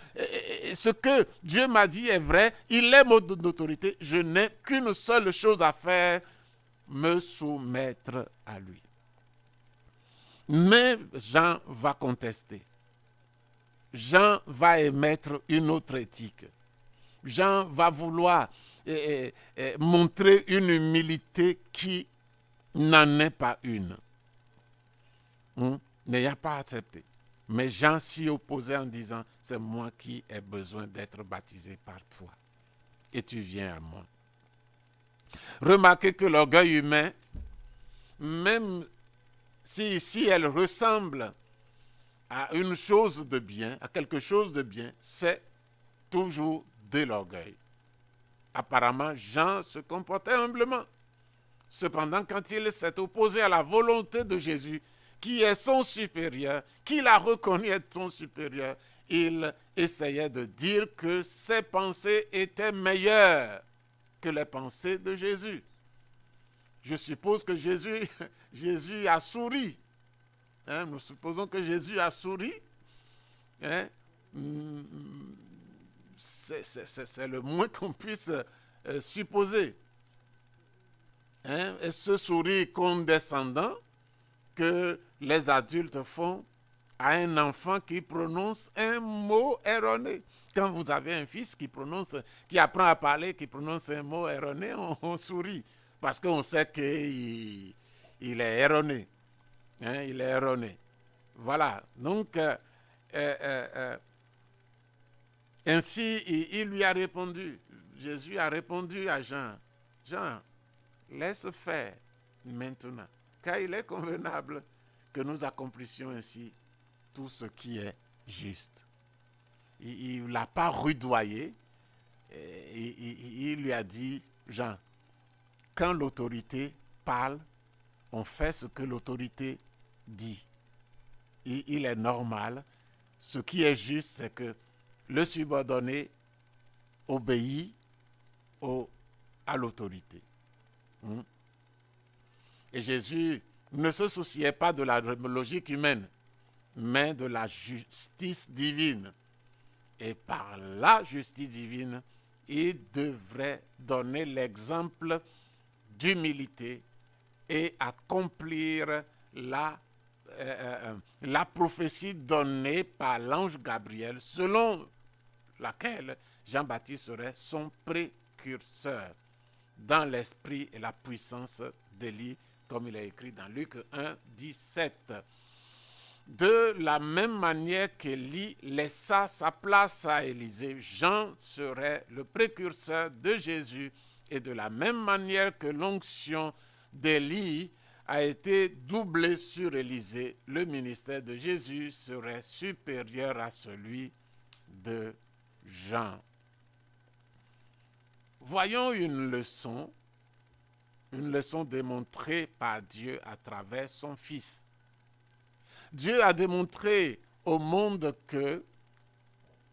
ce que Dieu m'a dit est vrai. Il est mon autorité. Je n'ai qu'une seule chose à faire, me soumettre à lui. Mais Jean va contester. Jean va émettre une autre éthique. Jean va vouloir montrer une humilité qui n'en est pas une. N'ayant pas accepté. Mais Jean s'y opposait en disant, c'est moi qui ai besoin d'être baptisé par toi. Et tu viens à moi. Remarquez que l'orgueil humain, même si ici elle ressemble à une chose de bien, à quelque chose de bien, c'est toujours de l'orgueil. Apparemment, Jean se comportait humblement. Cependant, quand il s'est opposé à la volonté de Jésus, qui est son supérieur, qu'il a reconnu être son supérieur, il essayait de dire que ses pensées étaient meilleures que les pensées de Jésus. Je suppose que Jésus a souri. Nous supposons que Jésus a souri. C'est le moins qu'on puisse supposer. Et ce sourire condescendant que les adultes font à un enfant qui prononce un mot erroné. Quand vous avez un fils qui apprend à parler, qui prononce un mot erroné, on sourit. Parce qu'on sait qu'il est erroné. Il est erroné. Voilà. Donc, ainsi, il lui a répondu. Jésus a répondu à Jean. Jean, laisse faire maintenant. Car il est convenable que nous accomplissions ainsi tout ce qui est juste. Il ne l'a pas rudoyé. Il lui a dit, Jean, quand l'autorité parle, on fait ce que l'autorité dit. Il est normal. Ce qui est juste, c'est que le subordonné obéit à l'autorité. Et Jésus ne se souciait pas de la logique humaine, mais de la justice divine. Et par la justice divine, il devrait donner l'exemple d'humilité et accomplir la prophétie donnée par l'ange Gabriel, selon laquelle Jean-Baptiste serait son précurseur dans l'esprit et la puissance d'Élie, comme il est écrit dans Luc 1, 17. De la même manière qu'Élie laissa sa place à Élisée, Jean serait le précurseur de Jésus. Et de la même manière que l'onction d'Élie a été doublée sur Élisée, le ministère de Jésus serait supérieur à celui de Jean. Voyons une leçon démontrée par Dieu à travers son Fils. Dieu a démontré au monde que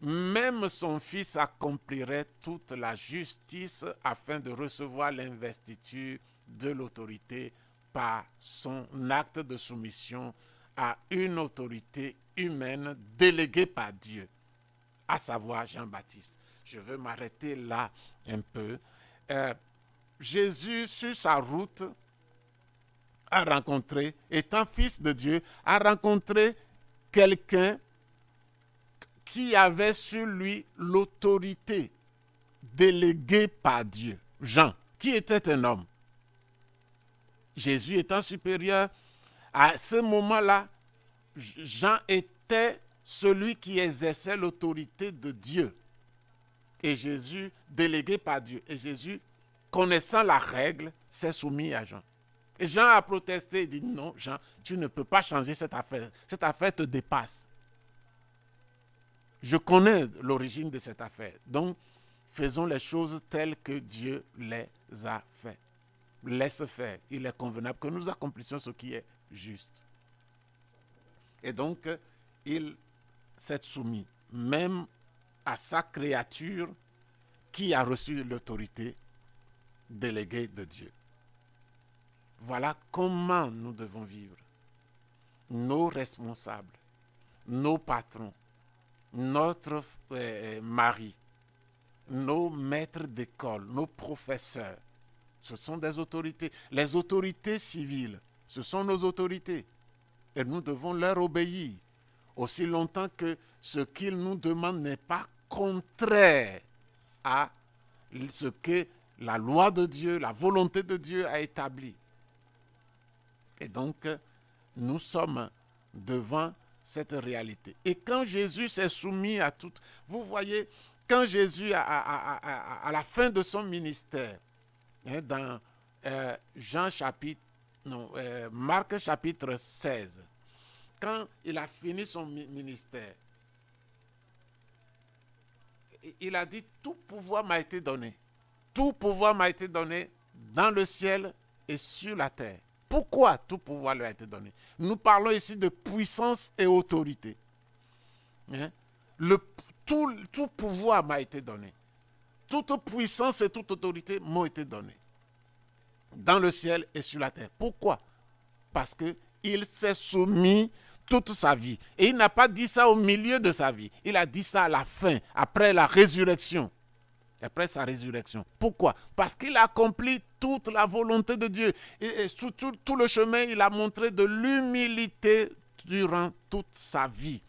même son Fils accomplirait toute la justice afin de recevoir l'investiture de l'autorité par son acte de soumission à une autorité humaine déléguée par Dieu, à savoir Jean-Baptiste. Je veux m'arrêter là un peu. Jésus, sur sa route, a rencontré, étant fils de Dieu, a rencontré quelqu'un qui avait sur lui l'autorité déléguée par Dieu. Jean, qui était un homme. Jésus étant supérieur, à ce moment-là, Jean était celui qui exerçait l'autorité de Dieu. Et Jésus, délégué par Dieu. Et Jésus, connaissant la règle, s'est soumis à Jean. Et Jean a protesté et dit, non, Jean, tu ne peux pas changer cette affaire. Cette affaire te dépasse. Je connais l'origine de cette affaire. Donc, faisons les choses telles que Dieu les a faites. Laisse faire. Il est convenable que nous accomplissions ce qui est juste. Et donc, il s'est soumis, même à sa créature qui a reçu l'autorité déléguée de Dieu. Voilà comment nous devons vivre. Nos responsables, nos patrons, notre mari, nos maîtres d'école, nos professeurs, ce sont des autorités. Les autorités civiles, ce sont nos autorités. Et nous devons leur obéir aussi longtemps que ce qu'ils nous demandent n'est pas contraire à ce que la loi de Dieu, la volonté de Dieu a établi. Et donc, nous sommes devant cette réalité. Et quand Jésus s'est soumis à tout, vous voyez, quand Jésus, à la fin de son ministère, dans Marc chapitre 16, quand il a fini son ministère, il a dit, tout pouvoir m'a été donné. Tout pouvoir m'a été donné dans le ciel et sur la terre. Pourquoi tout pouvoir lui a été donné? Nous parlons ici de puissance et autorité. Tout pouvoir m'a été donné. Toute puissance et toute autorité m'ont été données. Dans le ciel et sur la terre. Pourquoi? Parce qu'il s'est soumis toute sa vie. Et il n'a pas dit ça au milieu de sa vie. Il a dit ça à la fin, après la résurrection. Après sa résurrection. Pourquoi? Parce qu'il a accompli toute la volonté de Dieu. Et sur tout le chemin, il a montré de l'humilité durant toute sa vie.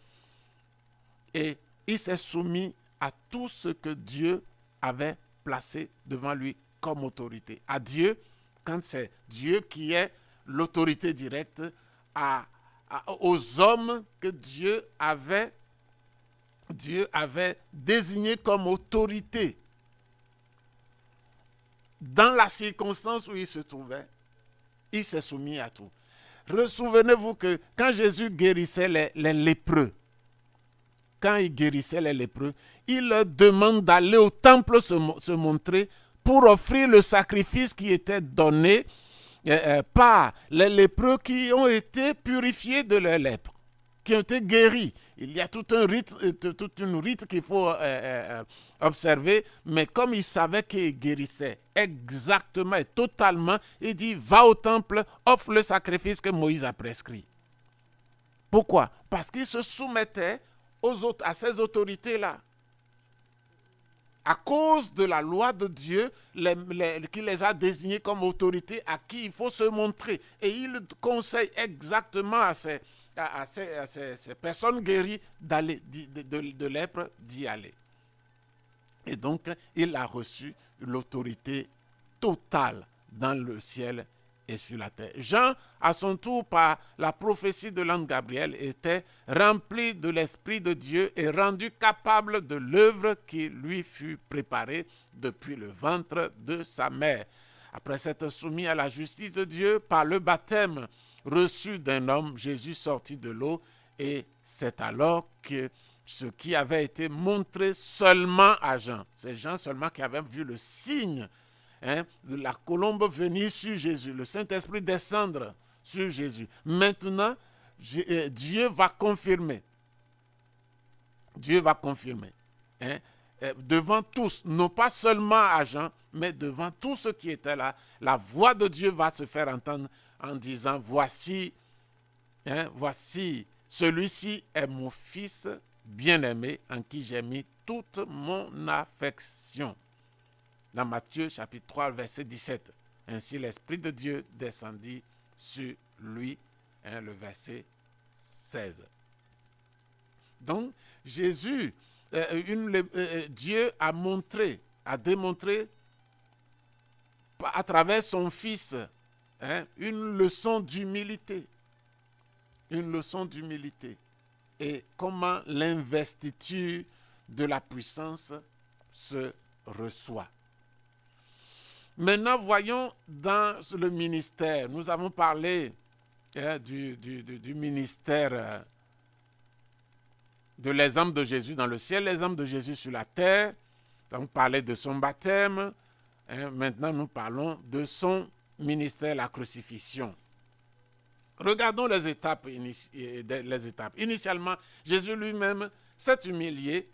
Et il s'est soumis à tout ce que Dieu avait placé devant lui comme autorité. À Dieu, quand c'est Dieu qui est l'autorité directe, aux hommes que Dieu avait désignés comme autorité. Dans la circonstance où il se trouvait, il s'est soumis à tout. Souvenez-vous que quand Jésus guérissait les lépreux, il leur demande d'aller au temple se montrer pour offrir le sacrifice qui était donné par les lépreux qui ont été purifiés de leur lèpre, qui ont été guéris. Il y a tout un rite qu'il faut observer, mais comme il savait qu'il guérissait exactement et totalement, il dit, va au temple, offre le sacrifice que Moïse a prescrit. Pourquoi? Parce qu'il se soumettait à ces autorités-là. À cause de la loi de Dieu, qui les a désignés comme autorités à qui il faut se montrer. Et il conseille exactement à ces personnes guéries de lèpre d'y aller. Et donc, il a reçu l'autorité totale dans le ciel et sur la terre. Jean, à son tour, par la prophétie de l'ange Gabriel, était rempli de l'Esprit de Dieu et rendu capable de l'œuvre qui lui fut préparée depuis le ventre de sa mère. Après s'être soumis à la justice de Dieu par le baptême reçu d'un homme, Jésus sortit de l'eau, et c'est alors que ce qui avait été montré seulement à Jean, c'est Jean seulement qui avait vu le signe de la colombe venir sur Jésus, le Saint-Esprit descendre sur Jésus. Maintenant, Dieu va confirmer. Dieu va confirmer. Devant tous, non pas seulement à Jean, mais devant tous ceux qui étaient là, la voix de Dieu va se faire entendre en disant, voici, voici, celui-ci est mon fils bien-aimé en qui j'ai mis toute mon affection. Dans Matthieu chapitre 3, verset 17. Ainsi l'Esprit de Dieu descendit sur lui, le verset 16. Donc, Jésus, Dieu a démontré à travers son Fils une leçon d'humilité. Une leçon d'humilité. Et comment l'investiture de la puissance se reçoit. Maintenant, voyons dans le ministère. Nous avons parlé du ministère de l'exemple de Jésus dans le ciel, l'exemple de Jésus sur la terre. Nous avons parlé de son baptême. Maintenant, nous parlons de son ministère, la crucifixion. Regardons les étapes. Initialement, Jésus lui-même s'est humilié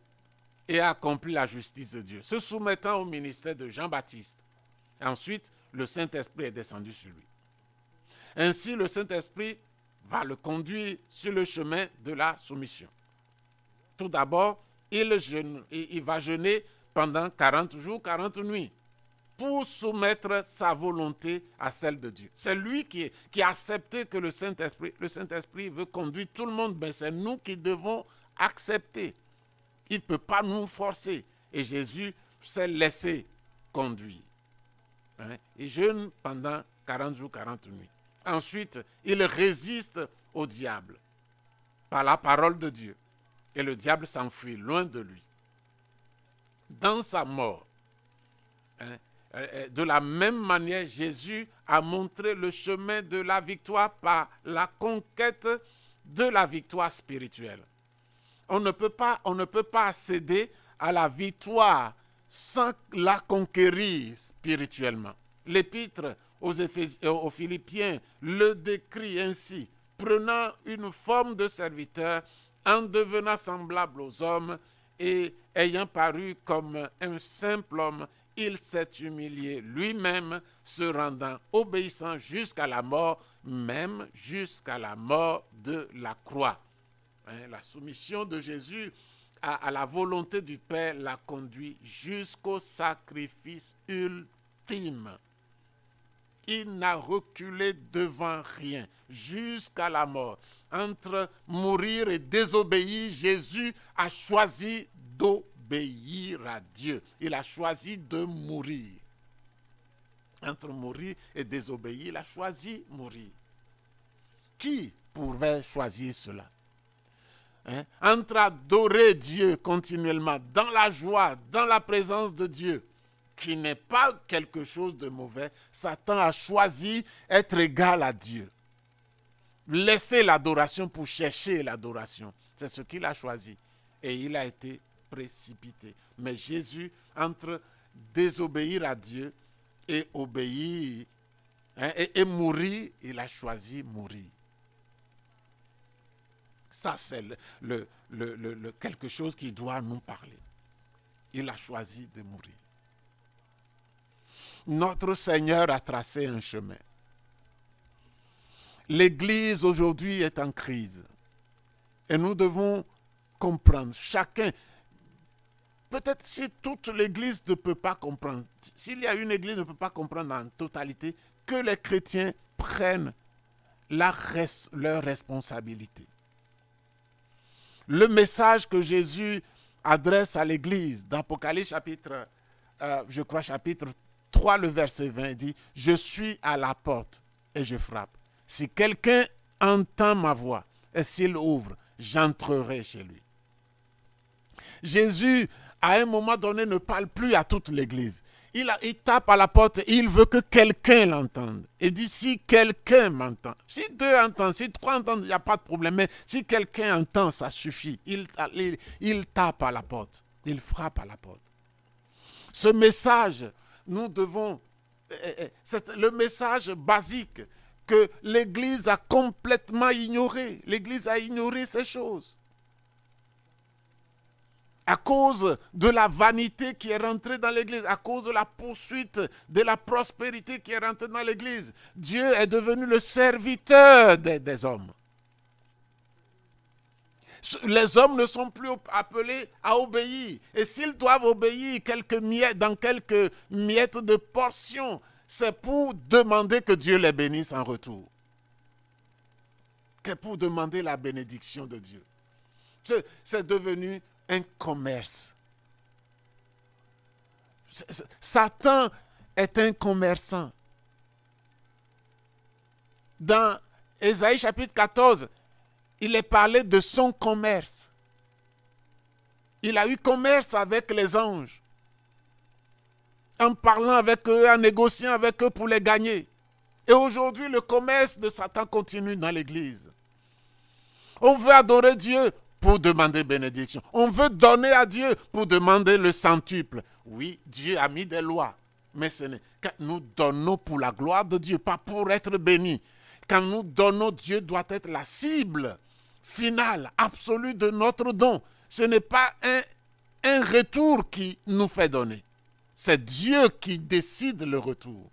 et a accompli la justice de Dieu, se soumettant au ministère de Jean-Baptiste. Ensuite, le Saint-Esprit est descendu sur lui. Ainsi, le Saint-Esprit va le conduire sur le chemin de la soumission. Tout d'abord, il va jeûner pendant 40 jours, 40 nuits, pour soumettre sa volonté à celle de Dieu. C'est lui qui a accepté que le Saint-Esprit veut conduire tout le monde, mais c'est nous qui devons accepter. Il ne peut pas nous forcer. Et Jésus s'est laissé conduire. Il jeûne pendant 40 jours, 40 nuits. Ensuite, il résiste au diable par la parole de Dieu. Et le diable s'enfuit loin de lui. Dans sa mort, de la même manière, Jésus a montré le chemin de la victoire par la conquête de la victoire spirituelle. On ne peut pas accéder à la victoire sans la conquérir spirituellement. L'épître aux Philippiens le décrit ainsi, prenant une forme de serviteur, en devenant semblable aux hommes et ayant paru comme un simple homme, il s'est humilié lui-même, se rendant obéissant jusqu'à la mort, même jusqu'à la mort de la croix. La soumission de Jésus à la volonté du Père l'a conduit jusqu'au sacrifice ultime. Il n'a reculé devant rien, jusqu'à la mort. Entre mourir et désobéir, Jésus a choisi d'obéir à Dieu. Il a choisi de mourir. Entre mourir et désobéir, il a choisi mourir. Qui pouvait choisir cela? Entre adorer Dieu continuellement, dans la joie, dans la présence de Dieu, qui n'est pas quelque chose de mauvais, Satan a choisi être égal à Dieu. Laisser l'adoration pour chercher l'adoration. C'est ce qu'il a choisi. Et il a été précipité. Mais Jésus, entre désobéir à Dieu et obéir, et mourir, il a choisi mourir. Ça, c'est quelque chose qui doit nous parler. Il a choisi de mourir. Notre Seigneur a tracé un chemin. L'Église aujourd'hui est en crise. Et nous devons comprendre, chacun, peut-être si toute l'Église ne peut pas comprendre, s'il y a une Église qui ne peut pas comprendre en totalité, que les chrétiens prennent leur responsabilité. Le message que Jésus adresse à l'Église, dans Apocalypse chapitre 3, le verset 20, dit « Je suis à la porte et je frappe. Si quelqu'un entend ma voix et s'il ouvre, j'entrerai chez lui. Jésus, à un moment donné, ne parle plus à toute l'église. Il tape à la porte et il veut que quelqu'un l'entende. Il dit, si quelqu'un m'entend, si deux entendent, si trois entendent, il n'y a pas de problème. Mais si quelqu'un entend, ça suffit. Il tape à la porte. Il frappe à la porte. Ce message, nous devons... C'est le message basique que l'Église a complètement ignoré. L'Église a ignoré ces choses. À cause de la vanité qui est rentrée dans l'Église, à cause de la poursuite de la prospérité qui est rentrée dans l'Église, Dieu est devenu le serviteur des hommes. Les hommes ne sont plus appelés à obéir. Et s'ils doivent obéir dans quelques miettes de portions, c'est pour demander que Dieu les bénisse en retour. C'est pour demander la bénédiction de Dieu. C'est devenu un commerce. Satan est un commerçant. Dans Ésaïe chapitre 14, il est parlé de son commerce. Il a eu commerce avec les anges, en parlant avec eux, en négociant avec eux pour les gagner. Et aujourd'hui, le commerce de Satan continue dans l'Église. On veut adorer Dieu pour demander bénédiction. On veut donner à Dieu pour demander le centuple. Oui, Dieu a mis des lois, mais nous donnons pour la gloire de Dieu, pas pour être bénis. Quand nous donnons, Dieu doit être la cible finale, absolue de notre don. Ce n'est pas un retour qui nous fait donner. C'est Dieu qui décide le retour.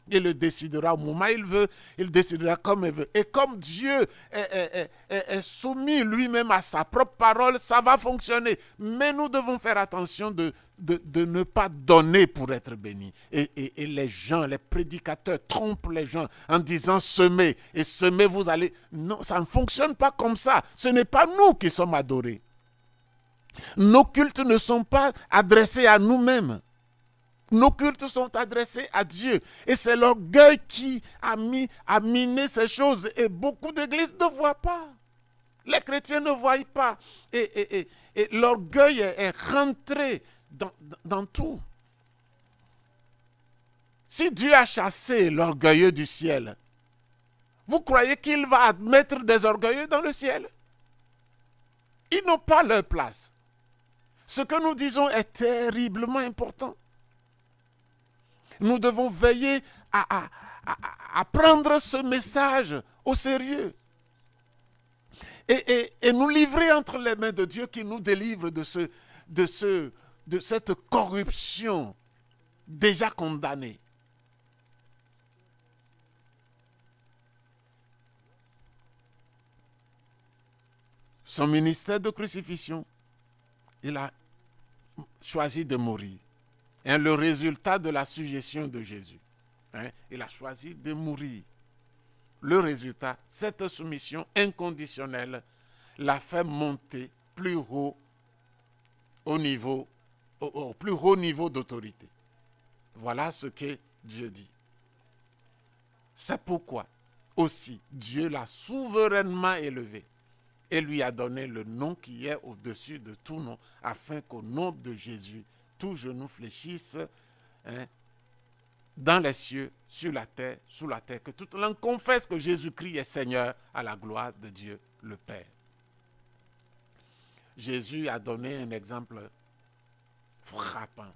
Il le décidera au moment où il veut, il décidera comme il veut. Et comme Dieu est soumis lui-même à sa propre parole, ça va fonctionner. Mais nous devons faire attention de ne pas donner pour être bénis. Et les gens, les prédicateurs trompent les gens en disant semez. Et semez, vous allez... Non, ça ne fonctionne pas comme ça. Ce n'est pas nous qui sommes adorés. Nos cultes ne sont pas adressés à nous-mêmes. Nos cultes sont adressés à Dieu. Et c'est l'orgueil qui a miné ces choses. Et beaucoup d'églises ne voient pas. Les chrétiens ne voient pas. Et l'orgueil est rentré dans tout. Si Dieu a chassé l'orgueilleux du ciel, vous croyez qu'il va admettre des orgueilleux dans le ciel? Ils n'ont pas leur place. Ce que nous disons est terriblement important. Nous devons veiller à prendre ce message au sérieux et nous livrer entre les mains de Dieu qui nous délivre de cette corruption déjà condamnée. Son ministère de crucifixion, il a choisi de mourir. Le résultat de la suggestion de Jésus. Il a choisi de mourir. Le résultat, cette soumission inconditionnelle l'a fait monter plus haut au plus haut niveau d'autorité. Voilà ce que Dieu dit. C'est pourquoi aussi Dieu l'a souverainement élevé et lui a donné le nom qui est au-dessus de tout nom, afin qu'au nom de Jésus, tout genou fléchisse dans les cieux, sur la terre, sous la terre, que toute langue confesse que Jésus-Christ est Seigneur à la gloire de Dieu le Père. Jésus a donné un exemple frappant,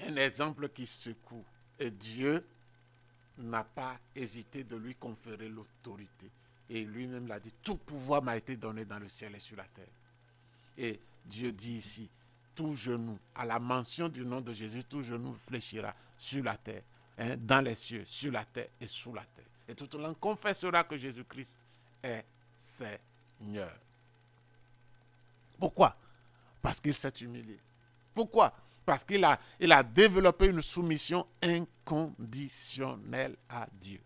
un exemple qui secoue, et Dieu n'a pas hésité de lui conférer l'autorité. Et lui-même l'a dit, tout pouvoir m'a été donné dans le ciel et sur la terre. Et Dieu dit ici, tout genou, à la mention du nom de Jésus, tout genou fléchira sur la terre, dans les cieux, sur la terre et sous la terre. Et toute langue confessera que Jésus-Christ est Seigneur. Pourquoi? Parce qu'il s'est humilié. Pourquoi? Parce qu'il a développé une soumission inconditionnelle à Dieu.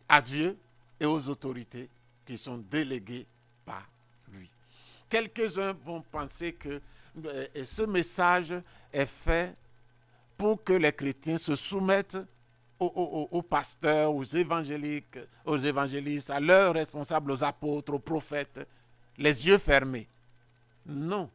À Dieu et aux autorités qui sont déléguées par lui. Quelques-uns vont penser que ce message est fait pour que les chrétiens se soumettent aux pasteurs, aux évangélistes, à leurs responsables, aux apôtres, aux prophètes, les yeux fermés. Non,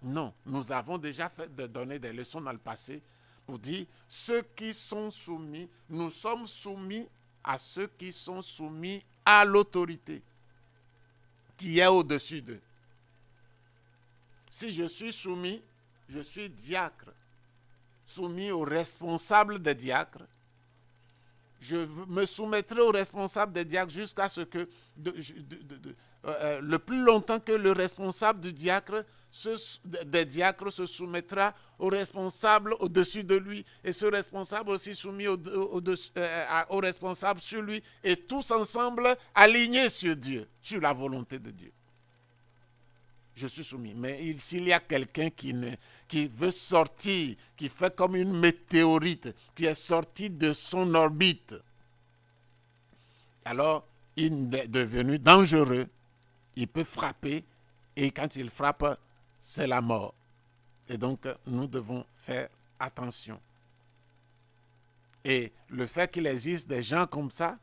non. Nous avons déjà donné des leçons dans le passé pour dire ceux qui sont soumis, nous sommes soumis à ceux qui sont soumis à l'autorité qui est au-dessus d'eux. Si je suis soumis, je suis diacre, soumis aux responsables des diacres. Je me soumettrai aux responsables des diacres jusqu'à ce que, le plus longtemps que le responsable du diacre, des diacres se soumettra au responsable au-dessus de lui, et ce responsable aussi soumis au responsable sur lui, et tous ensemble alignés sur Dieu, sur la volonté de Dieu. Je suis soumis. Mais s'il y a quelqu'un qui veut sortir, qui fait comme une météorite, qui est sorti de son orbite, alors il est devenu dangereux. Il peut frapper, et quand il frappe, c'est la mort. Et donc, nous devons faire attention. Et le fait qu'il existe des gens comme ça,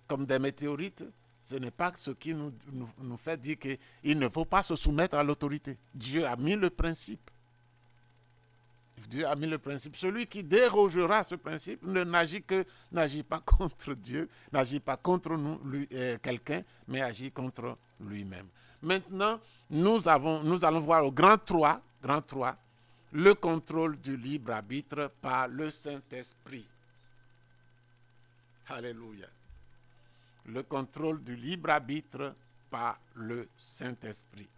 comme des météorites, ce n'est pas ce qui nous fait dire qu'il ne faut pas se soumettre à l'autorité. Dieu a mis le principe. Dieu a mis le principe. Celui qui dérogera ce principe n'agit pas contre Dieu, n'agit pas contre quelqu'un, mais agit contre lui-même. Maintenant, nous allons voir au grand 3, le contrôle du libre arbitre par le Saint-Esprit. Alléluia. Le contrôle du libre arbitre par le Saint-Esprit.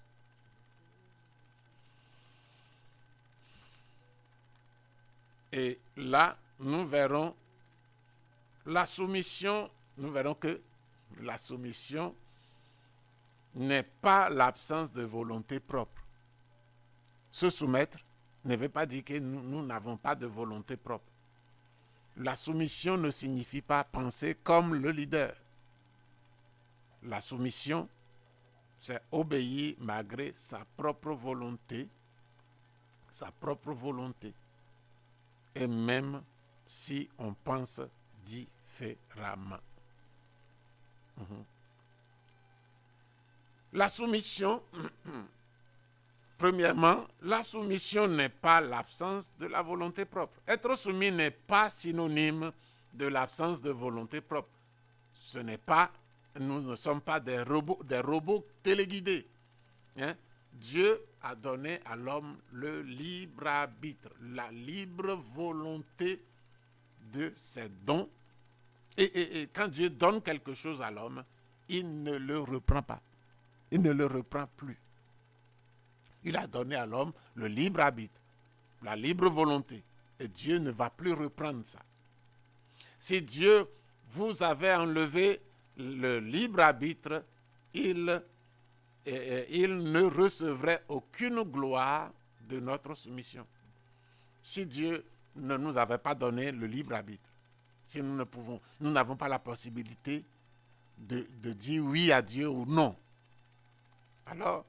Et là, nous verrons la soumission, nous verrons que la soumission n'est pas l'absence de volonté propre. Se soumettre ne veut pas dire que nous n'avons pas de volonté propre. La soumission ne signifie pas penser comme le leader. La soumission, c'est obéir malgré sa propre volonté, et même si on pense différemment. La soumission, premièrement, la soumission n'est pas l'absence de la volonté propre. Être soumis n'est pas synonyme de l'absence de volonté propre. Nous ne sommes pas des robots téléguidés. Dieu a donné à l'homme le libre arbitre, la libre volonté de ses dons. Et quand Dieu donne quelque chose à l'homme, il ne le reprend pas. Il ne le reprend plus. Il a donné à l'homme le libre arbitre, la libre volonté. Et Dieu ne va plus reprendre ça. Si Dieu vous avait enlevé le libre arbitre, il ne recevrait aucune gloire de notre soumission. Si Dieu ne nous avait pas donné le libre arbitre, si nous n'avons pas la possibilité de dire oui à Dieu ou non, alors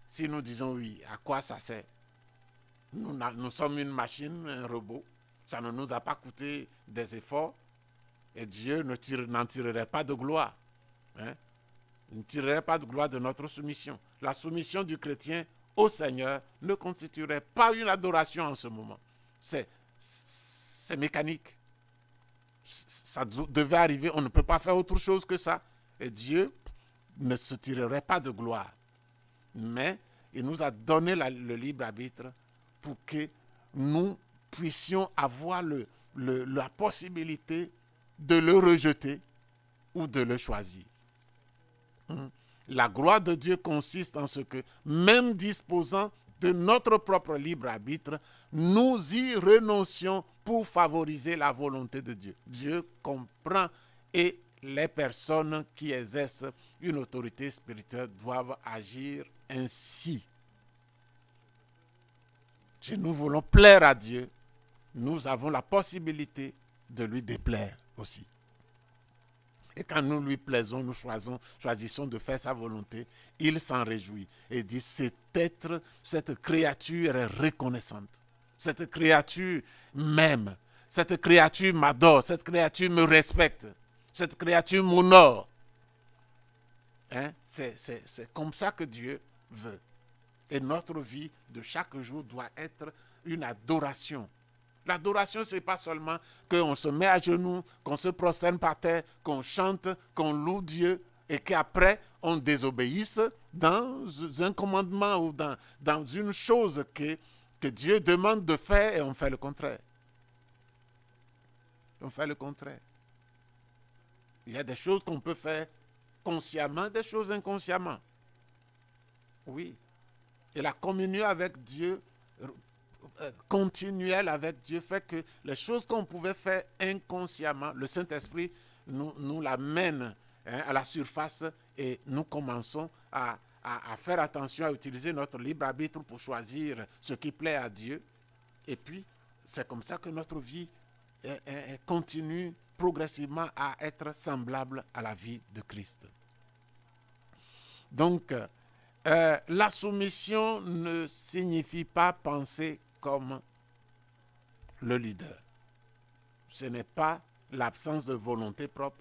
si nous disons oui, à quoi ça sert? Nous sommes une machine, un robot, ça ne nous a pas coûté des efforts, et Dieu n'en tirerait pas de gloire. Il ne tirerait pas de gloire de notre soumission. La soumission du chrétien au Seigneur ne constituerait pas une adoration en ce moment. C'est mécanique. Ça devait arriver, on ne peut pas faire autre chose que ça. Et Dieu ne se tirerait pas de gloire. Mais il nous a donné le libre arbitre pour que nous puissions avoir la possibilité de le rejeter ou de le choisir. La gloire de Dieu consiste en ce que, même disposant de notre propre libre arbitre, nous y renoncions pour favoriser la volonté de Dieu. Dieu comprend, et les personnes qui exercent une autorité spirituelle doivent agir ainsi. Si nous voulons plaire à Dieu, nous avons la possibilité de lui déplaire aussi. Et quand nous lui plaisons, nous choisissons de faire sa volonté, il s'en réjouit et dit, cette créature est reconnaissante. Cette créature m'aime. cette créature m'adore, cette créature me respecte, cette créature m'honore. Hein? C'est comme ça que Dieu veut. Et notre vie de chaque jour doit être une adoration. L'adoration, ce n'est pas seulement qu'on se met à genoux, qu'on se prosterne par terre, qu'on chante, qu'on loue Dieu et qu'après on désobéisse dans un commandement ou dans une chose que Dieu demande de faire et on fait le contraire. On fait le contraire. Il y a des choses qu'on peut faire consciemment, des choses inconsciemment. Oui. Et la communion avec Dieu, continuelle avec Dieu, fait que les choses qu'on pouvait faire inconsciemment, le Saint-Esprit nous l'amène à la surface et nous commençons à faire attention, à utiliser notre libre arbitre pour choisir ce qui plaît à Dieu. Et puis, c'est comme ça que notre vie continue progressivement à être semblable à la vie de Christ. Donc, la soumission ne signifie pas penser comme le leader. Ce n'est pas l'absence de volonté propre.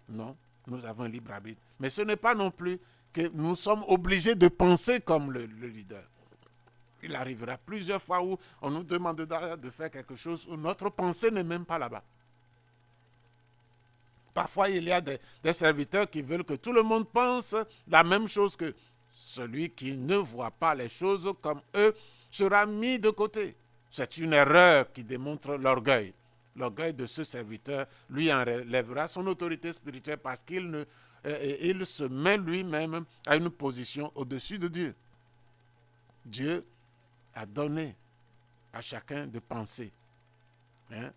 Non, nous avons un libre arbitre. Mais ce n'est pas non plus que nous sommes obligés de penser comme le leader. Il arrivera plusieurs fois où on nous demandera de faire quelque chose où notre pensée n'est même pas là-bas. Parfois, il y a des serviteurs qui veulent que tout le monde pense la même chose que celui qui ne voit pas les choses comme eux sera mis de côté. C'est une erreur qui démontre l'orgueil. L'orgueil de ce serviteur lui enlèvera son autorité spirituelle parce qu'il il se met lui-même à une position au-dessus de Dieu. Dieu a donné à chacun de penser,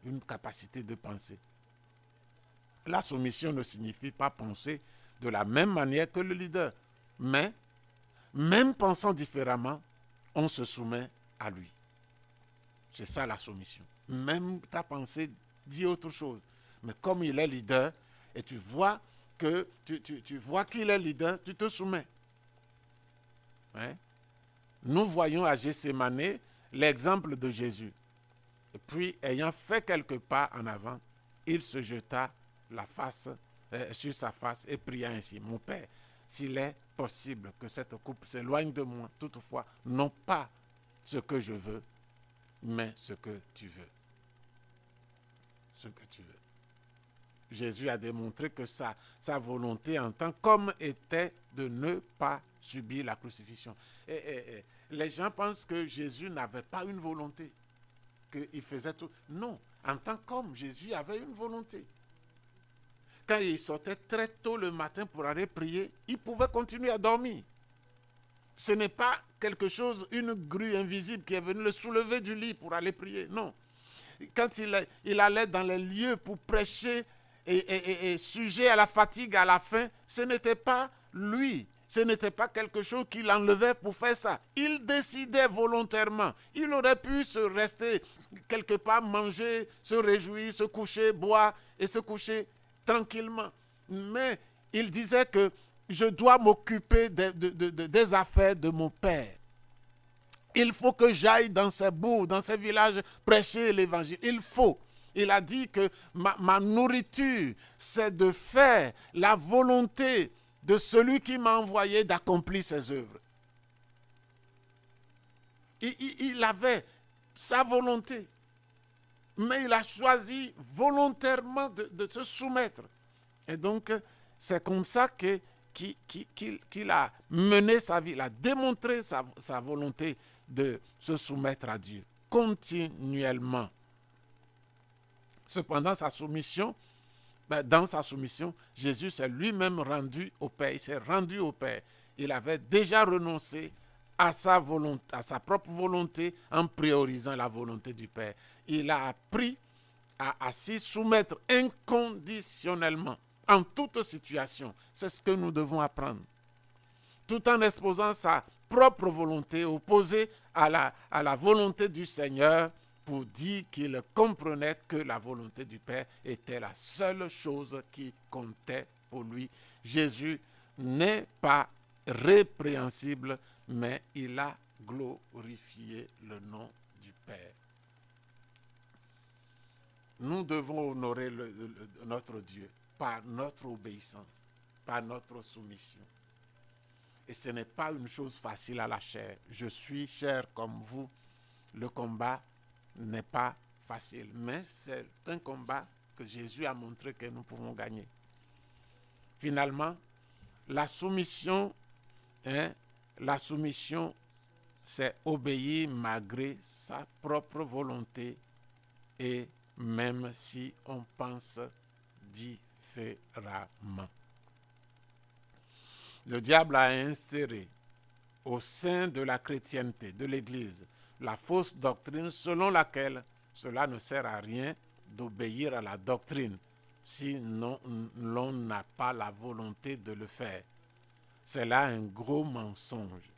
une capacité de penser. La soumission ne signifie pas penser de la même manière que le leader, mais même pensant différemment, on se soumet à lui. C'est ça la soumission. Même ta pensée dit autre chose. Mais comme il est leader, et tu vois que tu vois qu'il est leader, tu te soumets. Hein? Nous voyons à Gethsémani l'exemple de Jésus. Et puis, ayant fait quelques pas en avant, il se jeta sur sa face et pria ainsi: Mon Père, s'il est possible que cette coupe s'éloigne de moi, toutefois, non pas ce que je veux, mais ce que tu veux. Ce que tu veux. Jésus a démontré que sa volonté en tant qu'homme était de ne pas subir la crucifixion. Et les gens pensent que Jésus n'avait pas une volonté, qu'il faisait tout. Non, en tant qu'homme, Jésus avait une volonté. Quand il sortait très tôt le matin pour aller prier, il pouvait continuer à dormir. Ce n'est pas quelque chose, une grue invisible qui est venue le soulever du lit pour aller prier. Non. Quand il allait dans les lieux pour prêcher et sujet à la fatigue, à la faim, ce n'était pas lui. Ce n'était pas quelque chose qu'il enlevait pour faire ça. Il décidait volontairement. Il aurait pu se rester quelque part, manger, se réjouir, se coucher, boire et se coucher tranquillement. Mais il disait que je dois m'occuper des affaires de mon Père. Il faut que j'aille dans ces bourgs, dans ces villages, prêcher l'évangile. Il faut. Il a dit que ma nourriture, c'est de faire la volonté de celui qui m'a envoyé d'accomplir ses œuvres. Il avait sa volonté, mais il a choisi volontairement de se soumettre. Et donc, c'est comme ça qu'il a mené sa vie, il a démontré sa volonté de se soumettre à Dieu continuellement. Cependant, sa soumission, dans sa soumission, Jésus s'est lui-même rendu au Père. Il s'est rendu au Père. Il avait déjà renoncé à sa propre volonté en priorisant la volonté du Père. Il a appris à s'y soumettre inconditionnellement en toute situation. C'est ce que nous devons apprendre. Tout en exposant sa propre volonté opposée à la volonté du Seigneur, pour dire qu'il comprenait que la volonté du Père était la seule chose qui comptait pour lui. Jésus n'est pas répréhensible, mais il a glorifié le nom du Père. Nous devons honorer notre Dieu par notre obéissance, par notre soumission. Et ce n'est pas une chose facile à la chair. Je suis chair comme vous. Le combat n'est pas facile, mais c'est un combat que Jésus a montré que nous pouvons gagner. Finalement, la soumission, c'est obéir malgré sa propre volonté et même si on pense différemment. Le diable a inséré au sein de la chrétienté, de l'Église, la fausse doctrine selon laquelle cela ne sert à rien d'obéir à la doctrine si l'on n'a pas la volonté de le faire. C'est là un gros mensonge.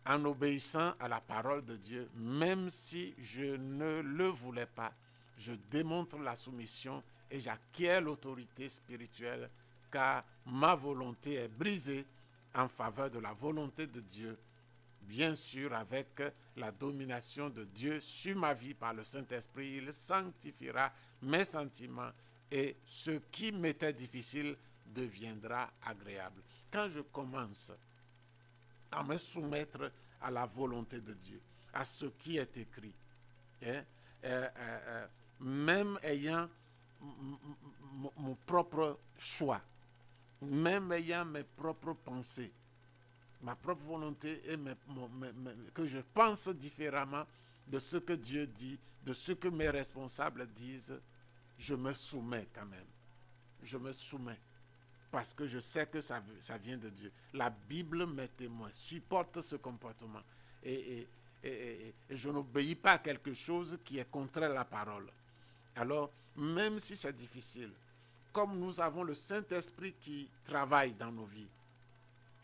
En obéissant à la parole de Dieu, même si je ne le voulais pas, je démontre la soumission et j'acquiers l'autorité spirituelle car ma volonté est brisée en faveur de la volonté de Dieu, bien sûr avec la domination de Dieu sur ma vie par le Saint-Esprit. Il sanctifiera mes sentiments et ce qui m'était difficile deviendra agréable. Quand je commence à me soumettre à la volonté de Dieu, à ce qui est écrit, même ayant mon propre choix, même ayant mes propres pensées, ma propre volonté et que je pense différemment de ce que Dieu dit, de ce que mes responsables disent, je me soumets quand même. Je me soumets parce que je sais que ça vient de Dieu. La Bible, mes témoins, supporte ce comportement. Et je n'obéis pas à quelque chose qui est contraire à la parole. Alors, même si c'est difficile, comme nous avons le Saint-Esprit qui travaille dans nos vies,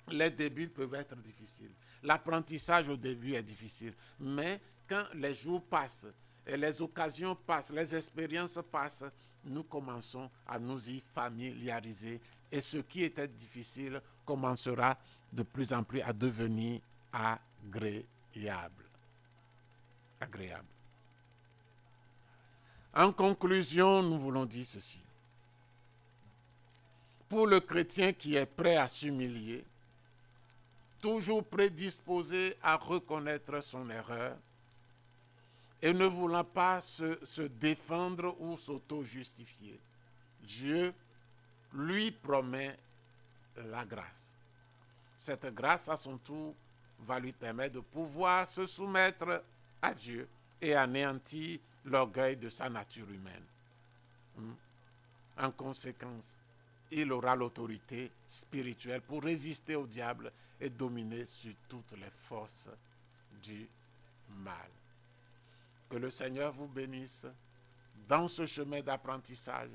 les débuts peuvent être difficiles. L'apprentissage au début est difficile. Mais quand les jours passent, et les occasions passent, les expériences passent, nous commençons à nous y familiariser. Et ce qui était difficile commencera de plus en plus à devenir agréable. Agréable. En conclusion, nous voulons dire ceci. Pour le chrétien qui est prêt à s'humilier, toujours prédisposé à reconnaître son erreur et ne voulant pas se défendre ou s'auto-justifier, Dieu lui promet la grâce. Cette grâce, à son tour, va lui permettre de pouvoir se soumettre à Dieu et anéantir l'orgueil de sa nature humaine. En conséquence, il aura l'autorité spirituelle pour résister au diable et dominer sur toutes les forces du mal. Que le Seigneur vous bénisse dans ce chemin d'apprentissage,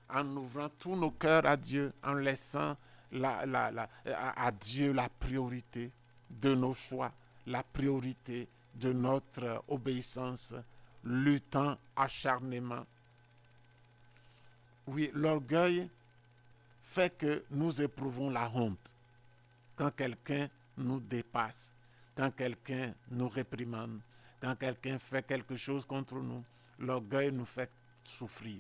en ouvrant tous nos cœurs à Dieu, en laissant à Dieu la priorité de nos choix, la priorité de notre obéissance, luttant acharnement. Oui, l'orgueil fait que nous éprouvons la honte quand quelqu'un nous dépasse, quand quelqu'un nous réprimande, quand quelqu'un fait quelque chose contre nous. L'orgueil nous fait souffrir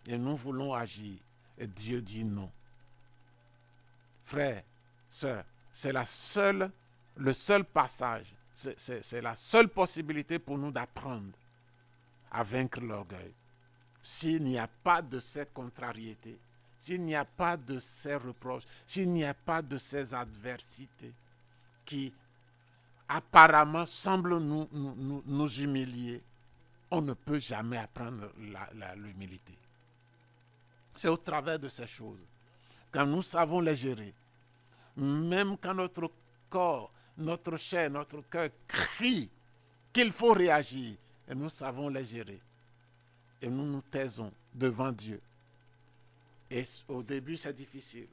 et nous voulons agir et Dieu dit non. Frères, sœurs, c'est le seul passage, c'est la seule possibilité pour nous d'apprendre à vaincre l'orgueil. S'il n'y a pas de ces contrariétés, s'il n'y a pas de ces reproches, s'il n'y a pas de ces adversités qui apparemment semblent nous humilier, on ne peut jamais apprendre l'humilité. C'est au travers de ces choses, quand nous savons les gérer, même quand notre corps, notre chair, notre cœur crient qu'il faut réagir, et nous savons les gérer. Et nous nous taisons devant Dieu. Et au début, c'est difficile.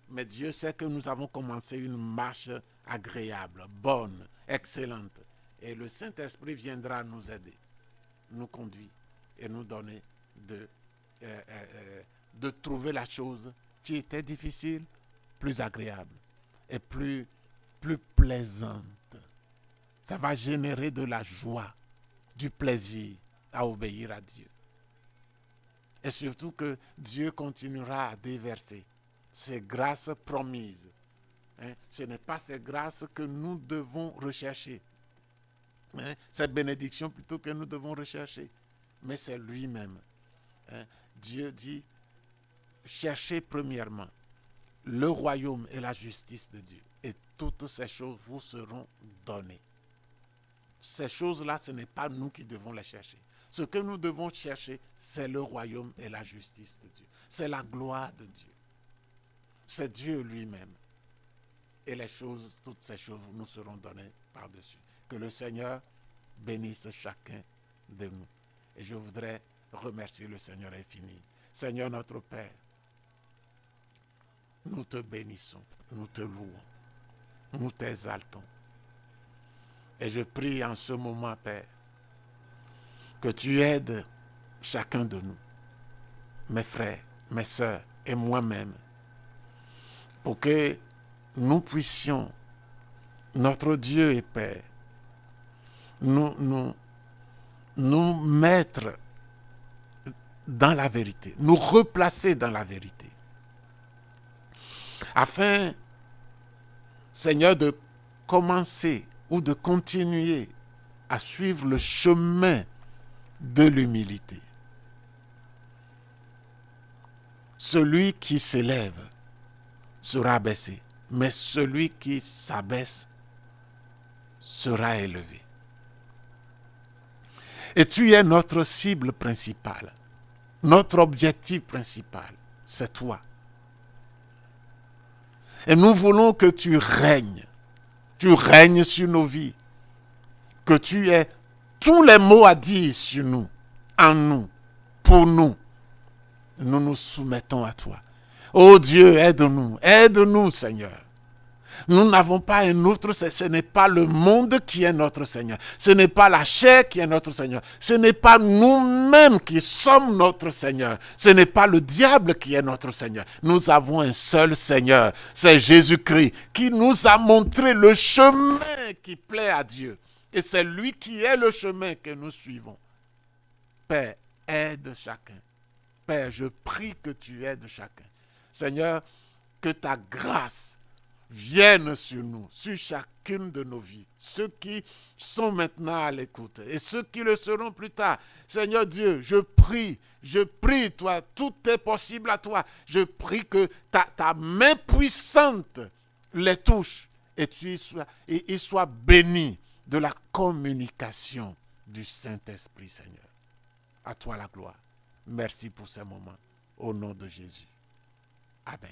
Mais Dieu sait que nous avons commencé une marche agréable, bonne, excellente. Et le Saint-Esprit viendra nous aider, nous conduire et nous donner de trouver la chose qui était difficile, plus agréable et plus plaisante. Ça va générer de la joie, du plaisir à obéir à Dieu. Et surtout que Dieu continuera à déverser ces grâces promises. Ce n'est pas ces grâces que nous devons rechercher. Ces bénédictions plutôt que nous devons rechercher. Mais c'est lui-même. Dieu dit, cherchez premièrement le royaume et la justice de Dieu. Et toutes ces choses vous seront données. Ces choses-là, ce n'est pas nous qui devons les chercher. Ce que nous devons chercher, c'est le royaume et la justice de Dieu. C'est la gloire de Dieu. C'est Dieu lui-même. Et toutes ces choses nous seront données par-dessus. Que le Seigneur bénisse chacun de nous. Et je voudrais remercier le Seigneur infini. Seigneur notre Père, nous te bénissons, nous te louons, nous t'exaltons. Et je prie en ce moment, Père, que tu aides chacun de nous, mes frères, mes sœurs et moi-même, pour que nous puissions, notre Dieu et Père, nous mettre dans la vérité, nous replacer dans la vérité, afin, Seigneur, de commencer ou de continuer à suivre le chemin de l'humilité. Celui qui s'élève sera abaissé, mais celui qui s'abaisse sera élevé. Et tu es notre cible principale, notre objectif principal, c'est toi. Et nous voulons que tu règnes sur nos vies, que tu aies tous les mots à dire sur nous, en nous, pour nous. Nous nous soumettons à toi. Oh Dieu, aide-nous Seigneur. Nous n'avons pas un autre, ce n'est pas le monde qui est notre Seigneur. Ce n'est pas la chair qui est notre Seigneur. Ce n'est pas nous-mêmes qui sommes notre Seigneur. Ce n'est pas le diable qui est notre Seigneur. Nous avons un seul Seigneur, c'est Jésus-Christ, qui nous a montré le chemin qui plaît à Dieu. Et c'est lui qui est le chemin que nous suivons. Père, aide chacun. Père, je prie que tu aides chacun. Seigneur, que ta grâce vienne sur nous, sur chacune de nos vies, ceux qui sont maintenant à l'écoute et ceux qui le seront plus tard. Seigneur Dieu, je prie, toi, tout est possible à toi. Je prie que ta main puissante les touche et ils soient bénis de la communication du Saint-Esprit, Seigneur. À toi la gloire. Merci pour ces moments. Au nom de Jésus. Amen.